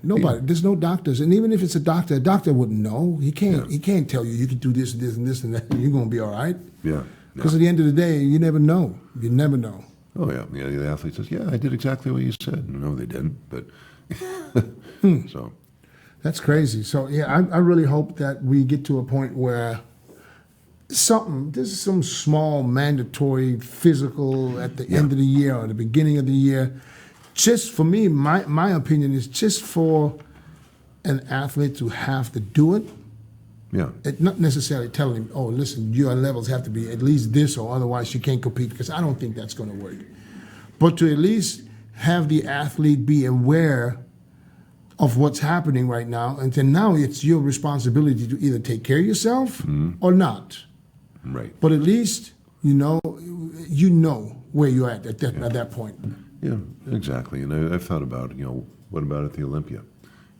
nobody. There's no doctors, and even if it's a doctor wouldn't know. He can't. He can't tell you can do this and this and this and that. And you're gonna be all right. Yeah. Because at the end of the day, you never know. You never know. Oh yeah. The athlete says, "Yeah, I did exactly what you said." No, they didn't. But so that's crazy. So I really hope that we get to a point where there's some small mandatory physical at the end of the year or the beginning of the year. Just for me, my opinion is just for an athlete to have to do it. Yeah. Not necessarily telling him, "Oh, listen, your levels have to be at least this, or otherwise you can't compete," because I don't think that's going to work. But to at least have the athlete be aware of what's happening right now, and then now it's your responsibility to either take care of yourself or not. Right. But at least you know where you're at that point. Yeah, exactly. And I've thought about, what about at the Olympia?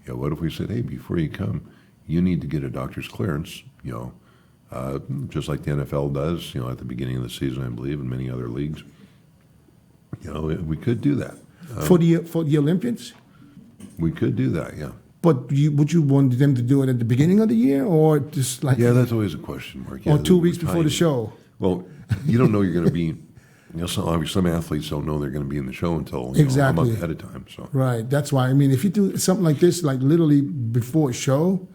What if we said, hey, before you come, you need to get a doctor's clearance, just like the NFL does, at the beginning of the season, I believe, and many other leagues. We could do that. For the Olympians? We could do that, yeah. But would you want them to do it at the beginning of the year, or just like... Yeah, that's always a question mark. Or 2 weeks before the show? Well, you don't know you're going to be... some athletes don't know they're going to be in the show until a month ahead of time. So right, that's why. I mean, if you do something like this, like literally before a show,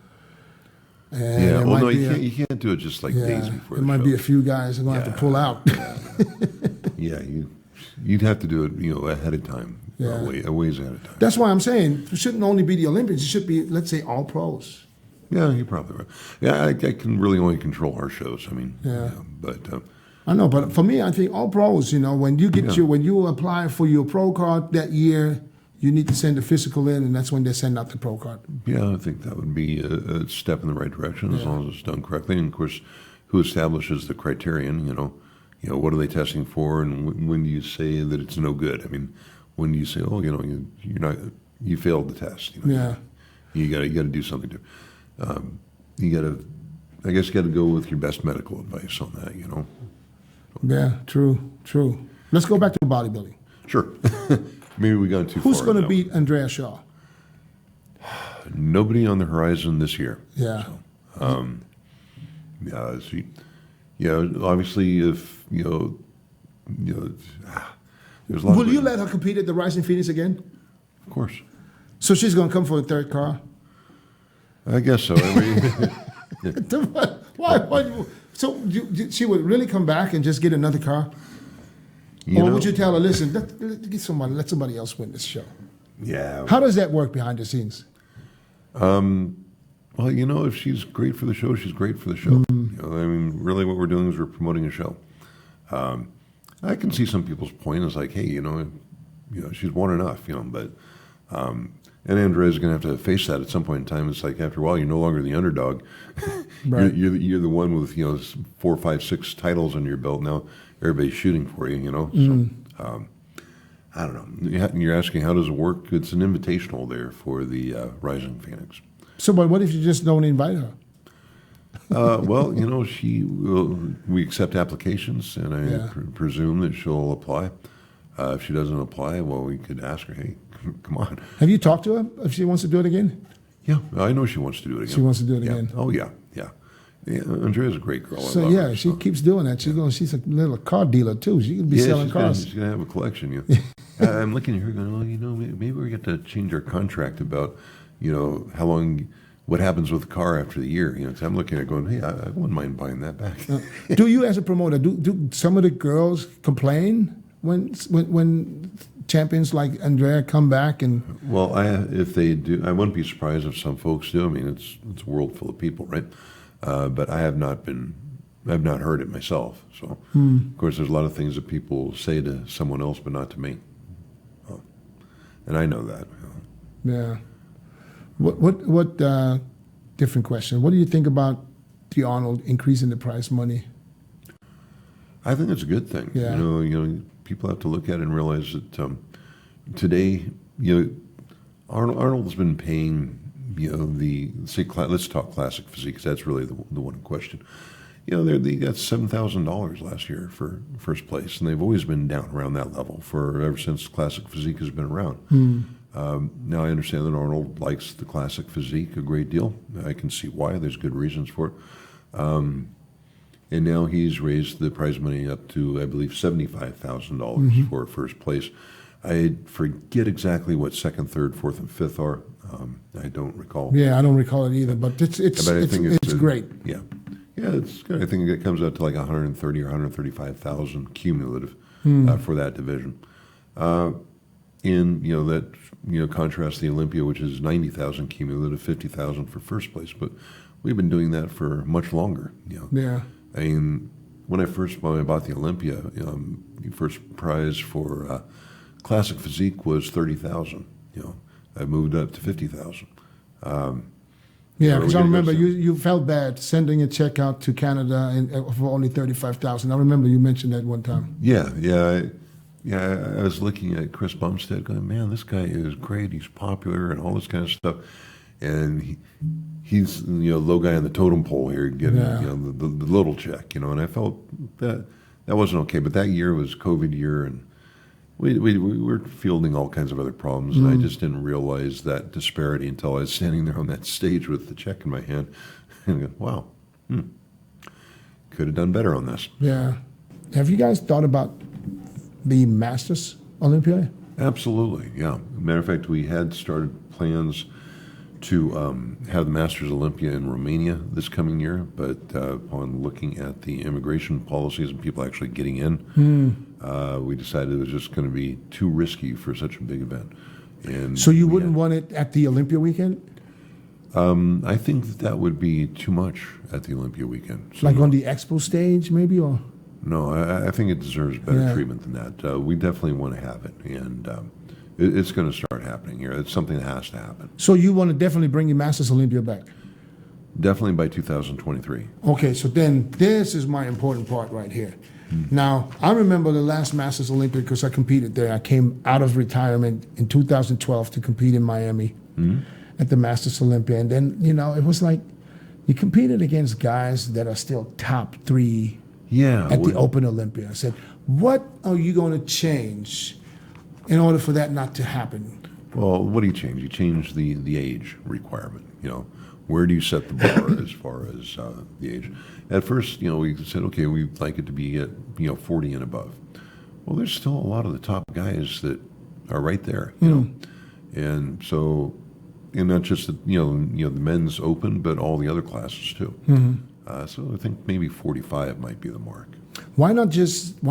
you can't do it just like days before. There might be a few guys who are going to have to pull out. You'd have to do it, ahead of time, a ways ahead of time. That's why I'm saying it shouldn't only be the Olympics. It should be, let's say, all pros. Yeah, you're probably right. Yeah, I can really only control our shows. I mean, but. I know, but for me, I think all pros, when you get when you apply for your pro card that year, you need to send a physical in, and that's when they send out the pro card. Yeah, I think that would be a step in the right direction as long as it's done correctly. And of course, who establishes the criterion? What are they testing for, and when do you say that it's no good? I mean, when do you say, you failed the test? You got to do something to. I guess you got to go with your best medical advice on that. Yeah, true. Let's go back to bodybuilding. Sure. Maybe we got too far. Who's going to beat Andrea Shaw? Nobody on the horizon this year. Yeah. So, obviously, if there's a lot. Will you let her compete at the Rising Phoenix again? Of course. So she's going to come for the third car? I guess so. Why? So she would really come back and just get another car? Or would you tell her, listen, let somebody else win this show? Yeah. How does that work behind the scenes? Well, if she's great for the show, she's great for the show. Really what we're doing is we're promoting a show. I can see some people's point is like, hey, she's won enough, but... and Andrea's going to have to face that at some point in time. It's like after a while, you're no longer the underdog. Right. you're the one with 4, 5, 6 titles under your belt. Now everybody's shooting for you. So I don't know. You're asking how does it work? It's an invitational there for the Rising Phoenix. So, but what if you just don't invite her? Well, we accept applications, and I presume that she'll apply. If she doesn't apply, well, we could ask her, hey, come on. Have you talked to her if she wants to do it again? Yeah, I know she wants to do it again. She wants to do it again. Oh, yeah. Yeah, Andrea's a great girl. I So love yeah, her, she so. keeps doing that. She's a little car dealer too. She could be selling cars. She's gonna have a collection. You. I'm looking at her going, well, maybe we get to change our contract about, how long, what happens with the car after the year. So I'm looking at it going, hey, I wouldn't mind buying that back. Do you, as a promoter, do some of the girls complain when champions like Andrea come back and? Well, if they do, I wouldn't be surprised if some folks do. I mean, it's a world full of people, right? But I've not heard it myself. So, of course, there's a lot of things that people say to someone else, but not to me. And I know that. Yeah. What different question. What do you think about the Arnold increasing the prize money? I think it's a good thing. Yeah. People have to look at it and realize that today, Arnold's been paying, let's talk classic physique, 'cause that's really the one in question. They got $7,000 last year for first place, and they've always been down around that level ever since classic physique has been around. Now I understand that Arnold likes the classic physique a great deal. I can see why. There's good reasons for it. And now he's raised the prize money up to, I believe, $75,000 for first place. I forget exactly what second, third, fourth, and fifth are. I don't recall. Yeah, I don't recall it either, but it's great. Yeah, it's good. I think it comes out to like 130 or 135,000 cumulative for that division. Contrast the Olympia, which is 90,000 cumulative, 50,000 for first place. But we've been doing that for much longer. Yeah. I mean, when I bought the Olympia, the first prize for classic physique was 30,000. I moved up to 50,000. Yeah, because I remember you felt bad sending a check out to Canada for only 35,000. I remember you mentioned that one time. Yeah. I was looking at Chris Bumstead, going, man, this guy is great. He's popular and all this kind of stuff. And he's low guy on the totem pole here, getting the little check. And I felt that wasn't okay. But that year was COVID year, and we were fielding all kinds of other problems, and I just didn't realize that disparity until I was standing there on that stage with the check in my hand, and I go, wow, could have done better on this. Yeah. Have you guys thought about the Masters Olympia? Absolutely, yeah. Matter of fact, we had started plans to have the Masters Olympia in Romania this coming year, but upon looking at the immigration policies and people actually getting in, we decided it was just going to be too risky for such a big event. And so you wouldn't want it at the Olympia weekend? I think that would be too much at the Olympia weekend. So like on the expo stage, maybe, or? No, I think it deserves better treatment than that. We definitely want to have it, and it's going to start happening here. It's something that has to happen. So you want to definitely bring your Masters Olympia back? Definitely by 2023. Okay, so then this is my important part right here. Now, I remember the last Masters Olympia because I competed there. I came out of retirement in 2012 to compete in Miami at the Masters Olympia. And then, it was like you competed against guys that are still top 3 at the Open Olympia. I said, what are you going to change in order for that not to happen? Well, what do you change? You change the age requirement. Where do you set the bar as far as the age? At first, we said, okay, we'd like it to be at 40 and above. Well, there's still a lot of the top guys that are right there, and so, and not just the men's Open, but all the other classes too. So I think maybe 45 might be the mark. Why not just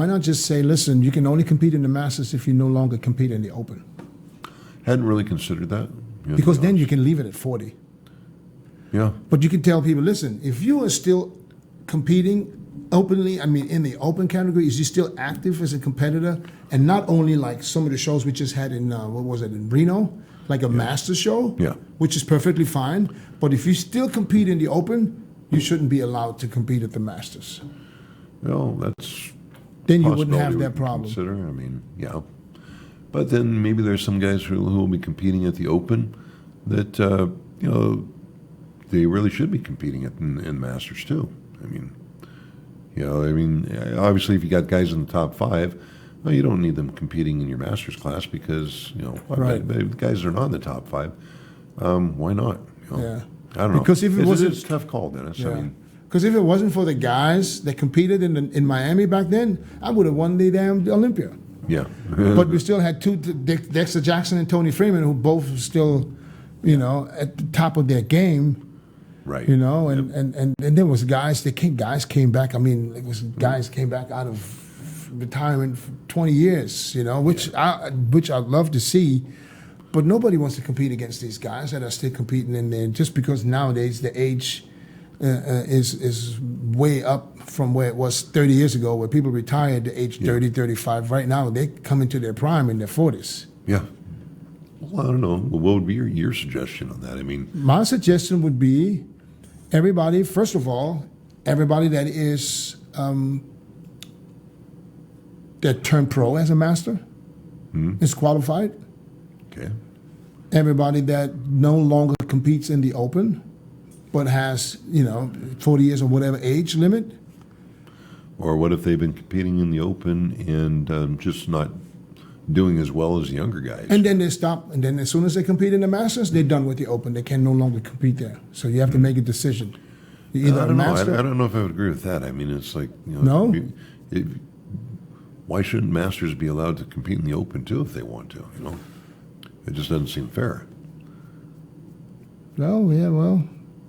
say, listen, you can only compete in the Masters if you no longer compete in the Open? Hadn't really considered that. Because then you can leave it at 40. Yeah. But you can tell people, listen, if you are still competing openly, in the Open category, is you still active as a competitor? And not only like some of the shows we just had in, in Reno, like a Masters show, which is perfectly fine. But if you still compete in the Open, you shouldn't be allowed to compete at the Masters. Well, that's then you wouldn't have that problem. Consider. But then maybe there's some guys who will be competing at the Open that they really should be competing in Masters too. Obviously, if you got guys in the top 5, well, you don't need them competing in your Masters class because if the guys are not in the top 5, why not? I don't know. Because if it was it's a tough call, Dennis. Because if it wasn't for the guys that competed in Miami back then, I would have won the damn Olympia. Yeah. But we still had two, Dexter Jackson and Tony Freeman, who both still, at the top of their game. Right. And there was guys came back. I mean, it was guys came back out of retirement for 20 years, which I'd love to see. But nobody wants to compete against these guys that are still competing in there, just because nowadays the age is way up from where it was 30 years ago, where people retired at age 30, 35. Right now, they come into their prime in their 40s. Yeah. Well, I don't know. Well, what would be your suggestion on that? I mean, my suggestion would be everybody, first of all, everybody that is that turned pro as a master is qualified. Okay. Everybody that no longer competes in the open, but has 40 years or whatever age limit. Or what if they've been competing in the open and just not doing as well as the younger guys? And then they stop. And then as soon as they compete in the Masters, they're done with the open. They can no longer compete there. So you have to make a decision. You're either I don't a master. know. I don't know if I would agree with that. I mean, it's like, No? Why shouldn't masters be allowed to compete in the open too if they want to? It just doesn't seem fair. Well.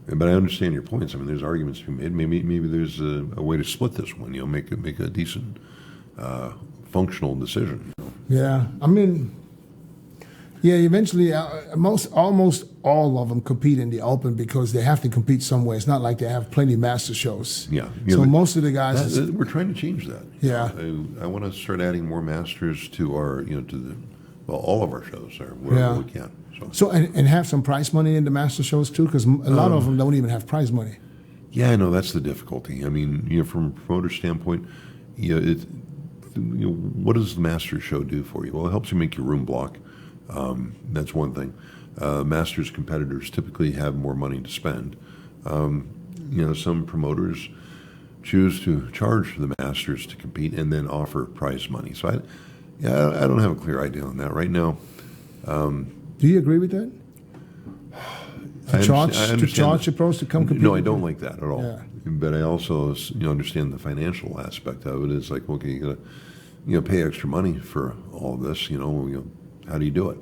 But I understand your points. I mean, there's arguments to be made. Maybe there's a way to split this one. Make a decent, functional decision. Yeah, I mean, eventually, almost all of them compete in the open because they have to compete somewhere. It's not like they have plenty of master shows. Yeah. So most of the guys, we're trying to change that. Yeah. I want to start adding more masters to our, all of our shows, or wherever we can. So and have some prize money in the master shows too, because a lot of them don't even have prize money. Yeah, I know that's the difficulty. I mean, from a promoter standpoint, what does the Masters show do for you? Well, it helps you make your room block. That's one thing. Masters competitors typically have more money to spend. Some promoters choose to charge the Masters to compete and then offer prize money. So I don't have a clear idea on that right now. Do you agree with that? To charge your pros to come compete? No, I don't like that at all. Yeah. But I also understand the financial aspect of it. It's like, okay, you gotta pay extra money for all of this. How do you do it?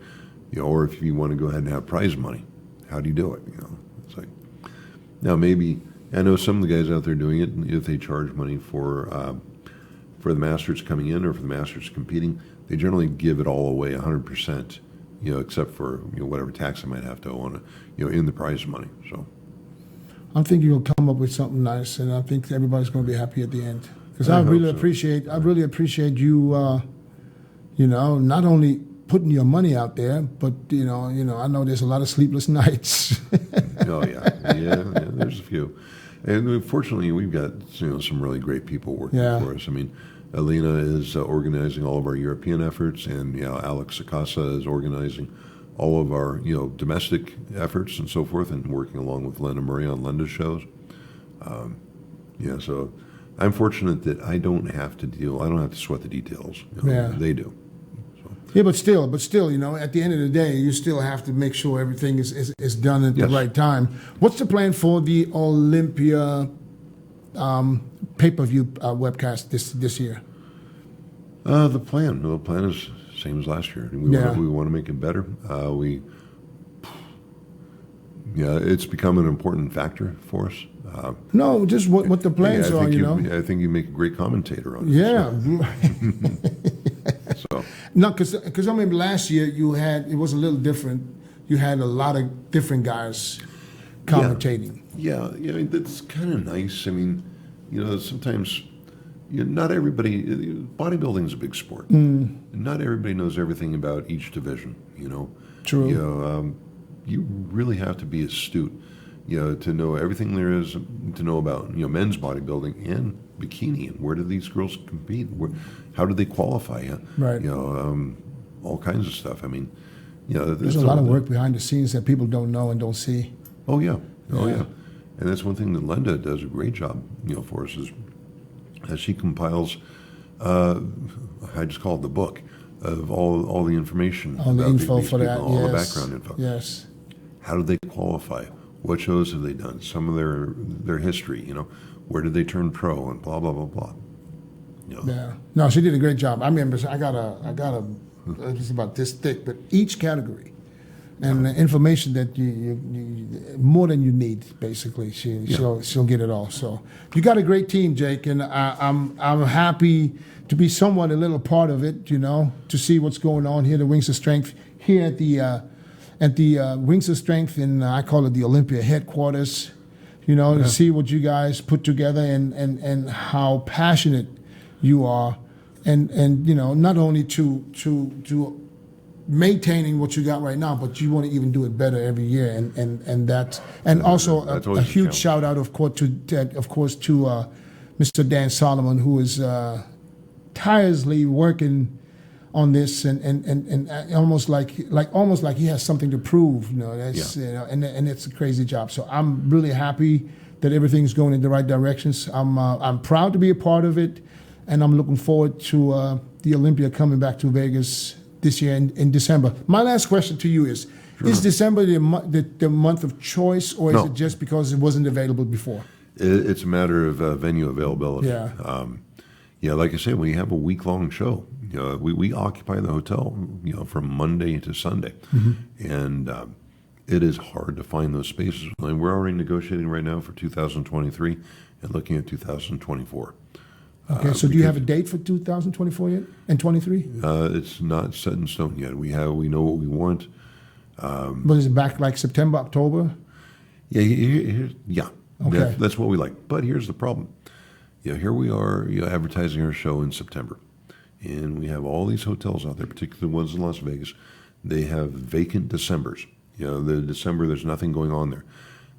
Or if you want to go ahead and have prize money, how do you do it? It's like, now maybe I know some of the guys out there doing it. If they charge money for the masters coming in or for the masters competing, they generally give it all away 100%. Except for whatever tax I might have to owe on it, in the prize money. So, I think you'll come up with something nice, and I think everybody's going to be happy at the end. Because I really appreciate you, not only putting your money out there, but I know there's a lot of sleepless nights. Oh yeah, there's a few, and fortunately we've got some really great people working for us. I mean, Alina is organizing all of our European efforts, and Alex Sacasa is organizing all of our domestic efforts and so forth, and working along with Linda Murray on Linda's shows. So I'm fortunate that I don't have to sweat the details. They do. So. Yeah, but still, at the end of the day, you still have to make sure everything is done at the right time. What's the plan for the Olympia pay-per-view webcast this year? The plan is same as last year. We want to make it better. It's become an important factor for us. No, just what the plans are. I think you make a great commentator on it. Yeah. So. No, because I mean, last year it was a little different. You had a lot of different guys commentating. Yeah, that's kind of nice. I mean, sometimes not everybody. Bodybuilding is a big sport. Not everybody knows everything about each division. True. You really have to be astute, to know everything there is to know about men's bodybuilding and bikini, and where do these girls compete? How do they qualify? Right. All kinds of stuff. I mean, there's a lot of work behind the scenes that people don't know and don't see. Oh yeah. And that's one thing that Linda does a great job, for us, is as she compiles, I just call it the book of all the information, all the info for people, that, all the background info. Yes. How do they qualify? What shows have they done? Some of their history. where did they turn pro, and blah blah blah blah. You know, Yeah. No, she did a great job. I remember I got a it's about this thick, but each category and the information that you more than you need, basically. She'll get it all. So you got a great team, Jake, and I'm happy to be somewhat a little part of it. You know, to see what's going on here, the Wings of Strength here at the Wings of Strength in I call it the Olympia headquarters. You know, to see what you guys put together and how passionate you are, and you know, not only to maintaining what you got right now, but you want to even do it better every year, and that's also that's a always a huge challenge. shout out of course to Mr. Dan Solomon, who is tirelessly working on this and almost like he has something to prove. You know, that's you know, and it's a crazy job. So I'm really happy that everything's going in the right directions. I'm proud to be a part of it, and I'm looking forward to the Olympia coming back to Vegas this year in December. My last question to you is December the month of choice, or is No. it just because it wasn't available before? It's a matter of venue availability. Yeah. Yeah, like I said, we have a week-long show. You know, we occupy the hotel, you know, from Monday to Sunday, and it is hard to find those spaces. And we're already negotiating right now for 2023 and looking at 2024. Okay, so do you have a date for 2024 yet and 23? It's not set in stone yet. We know what we want. But is it back like September, October? Yeah. Okay. That's what we like. But here's the problem. Yeah, here we are, you know, advertising our show in September, and we have all these hotels out there, particularly ones in Las Vegas. They have vacant Decembers. You know, the December, there's nothing going on there.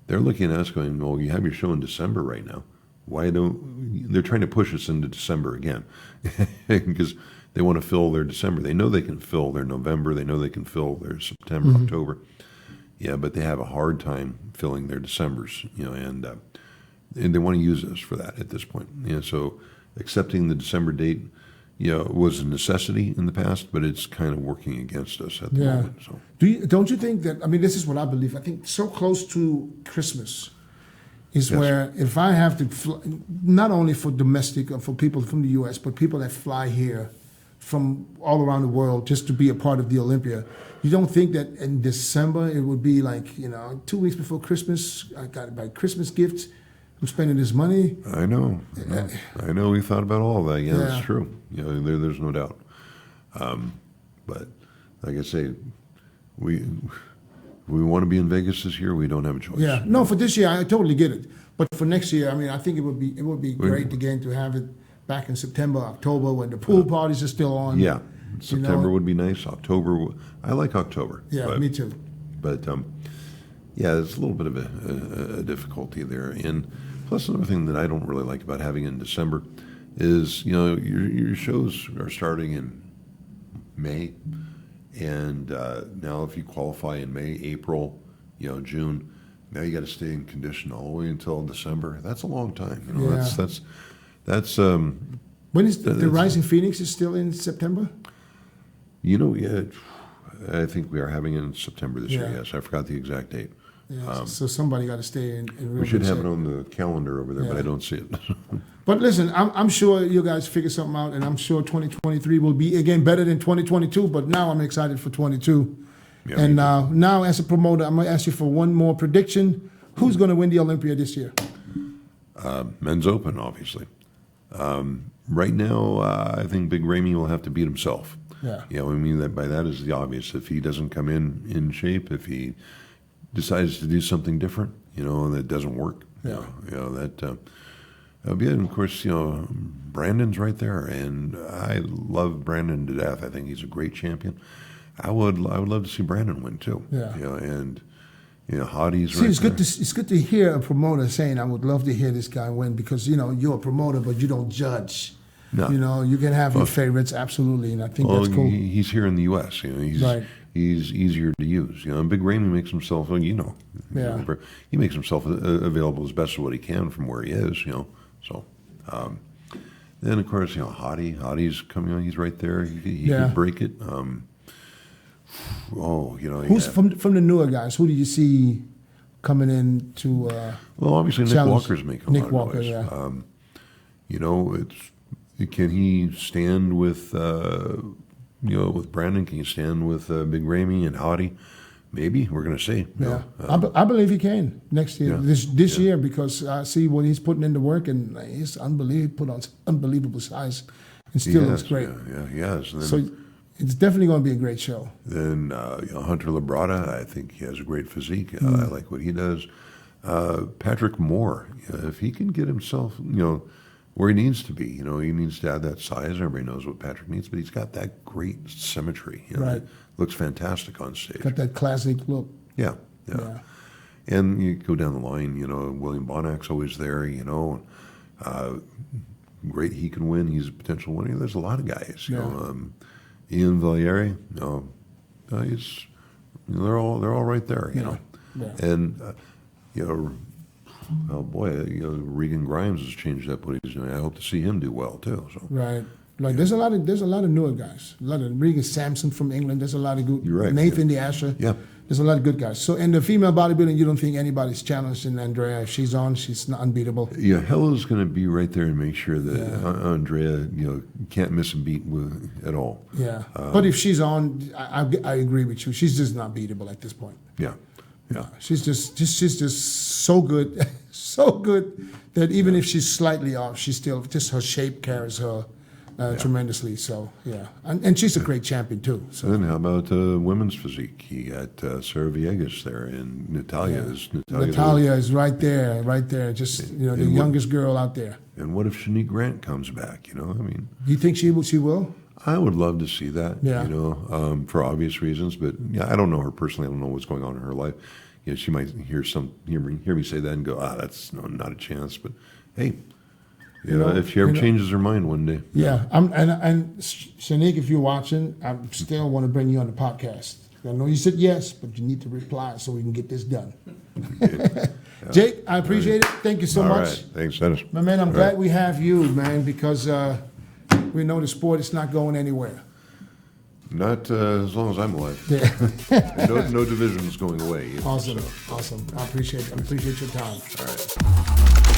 They're looking at us going, well, you have your show in December right now. Why don't, they're trying to push us into December again because they want to fill their December. They know they can fill their November. They know they can fill their September, October. Yeah, but they have a hard time filling their Decembers, you know, and they want to use us for that at this point. You know, so accepting the December date, you know, was a necessity in the past, but it's kind of working against us at the moment. So Don't you think that, I mean, this is what I believe. I think so close to Christmas is where if I have to fly, not only for domestic or for people from the U.S., but people that fly here from all around the world just to be a part of the Olympia, you don't think that in December it would be like, you know, 2 weeks before Christmas, I got to buy Christmas gifts, I'm spending this money. I know. We thought about all of that. Yeah, Yeah. that's true. You know, there's no doubt. But like I say, we want to be in Vegas this year. We don't have a choice. Yeah, no, for this year I totally get it, but for next year, I mean, I think it would be great again to have it back in September, October when the pool parties are still on. Yeah, September would be nice. October, I like October. Yeah, but, me too. But yeah, there's a little bit of a difficulty there. And plus, another thing that I don't really like about having it in December is, you know, your shows are starting in May, and now if you qualify in May, April, you know, June, now you got to stay in condition all the way until December. That's a long time. You know, Yeah. that's When is the Rising Phoenix is still in September? you know, yeah, I think we are having it in September this year. Yeah. Yes, I forgot the exact date. Yeah, so somebody got to stay in real We should good have shape. it on the calendar over there, but Yeah. I don't see it. But listen, I'm sure you guys figure something out, and I'm sure 2023 will be again better than 2022. But now I'm excited for 22. Yeah, And me too. now, as a promoter, I'm going to ask you for one more prediction. Who's going to win the Olympia this year? Men's Open, obviously. Right now, I think Big Ramey will have to beat himself. Yeah. You know, I mean, that by that is the obvious. If he doesn't come in shape, if he decides to do something different, you know, that doesn't work, Yeah. you know that that'll be it. And of course, you know, Brandon's right there, and I love Brandon to death. I think he's a great champion. I would love to see Brandon win too. Yeah. You know, and you know, Hottie's See, right it's there. good to hear a promoter saying, "I would love to hear this guy win," because you know you're a promoter, but you don't judge. No. You know, you can have your favorites, absolutely, and I think Well, that's cool. he's here in the U.S. You know, Right. he's easier to use. You know, and Big Ramey makes himself, well, you know, Yeah. he makes himself available as best as what he can from where he is. You know, so then of course, you know, Hottie's coming on. He's right there. He Yeah. could break it. You know, Who's from the newer guys? Who do you see coming in to Well, obviously Nick challenge Walker's making a Nick lot of Walker, noise. yeah. You know, can he stand with with Brandon? Can he stand with Big Ramey and Hottie? Maybe, we're going to see. Yeah, I believe he can next year, Yeah. this year, because I see what he's putting into work, and he's unbelievable, put on unbelievable size, and still looks great. Yeah, he has. And then, So it's definitely going to be a great show. then Hunter Labrada, I think he has a great physique. I like what he does. Patrick Moore, if he can get himself, where he needs to be, he needs to add that size. Everybody knows what Patrick needs, but he's got that great symmetry. Right. Looks fantastic on stage. Got that classic look. Yeah. Yeah. And you go down the line, William Bonac's always there, great, he can win. He's a potential winner. There's a lot of guys, Ian Valieri, he's, they're all right there, Yeah. And, oh boy, Regan Grimes has changed up what he's doing. I hope to see him do well too. So. Right. Like there's a lot of newer guys. A lot of Regan Sampson from England. There's a lot of good. You're right. Nathan the Asher. Yeah. There's a lot of good guys. So in the female bodybuilding, you don't think anybody's challenging Andrea? If she's on, she's not unbeatable. Yeah, Hella's going to be right there and make sure that Andrea, can't miss a beat at all. Yeah. But if she's on, I agree with you. She's just not beatable at this point. Yeah. Yeah. She's just so good, so good that even if she's slightly off, she's still just her shape carries her tremendously. So yeah, and she's a great champion too. So And then how about women's physique? You got Sarah Villegas there, and Natalia Natalia is right there. Just the youngest girl out there. And what if Shanique Grant comes back? I mean, Do you think she will? I would love to see that. Yeah. For obvious reasons, but I don't know her personally. I don't know what's going on in her life. She might hear me say that and go, that's not a chance. But hey, if she ever changes her mind one day. Yeah, and Shanique, if you're watching, I still want to bring you on the podcast. I know you said yes, but you need to reply so we can get this done. Jake, I appreciate it. Thank you so All much. right. Thanks, Dennis. My man, I'm glad we have you, man, because we know the sport is not going anywhere. Not as long as I'm alive. Yeah. No divisions going away. Awesome. I appreciate your time. All right.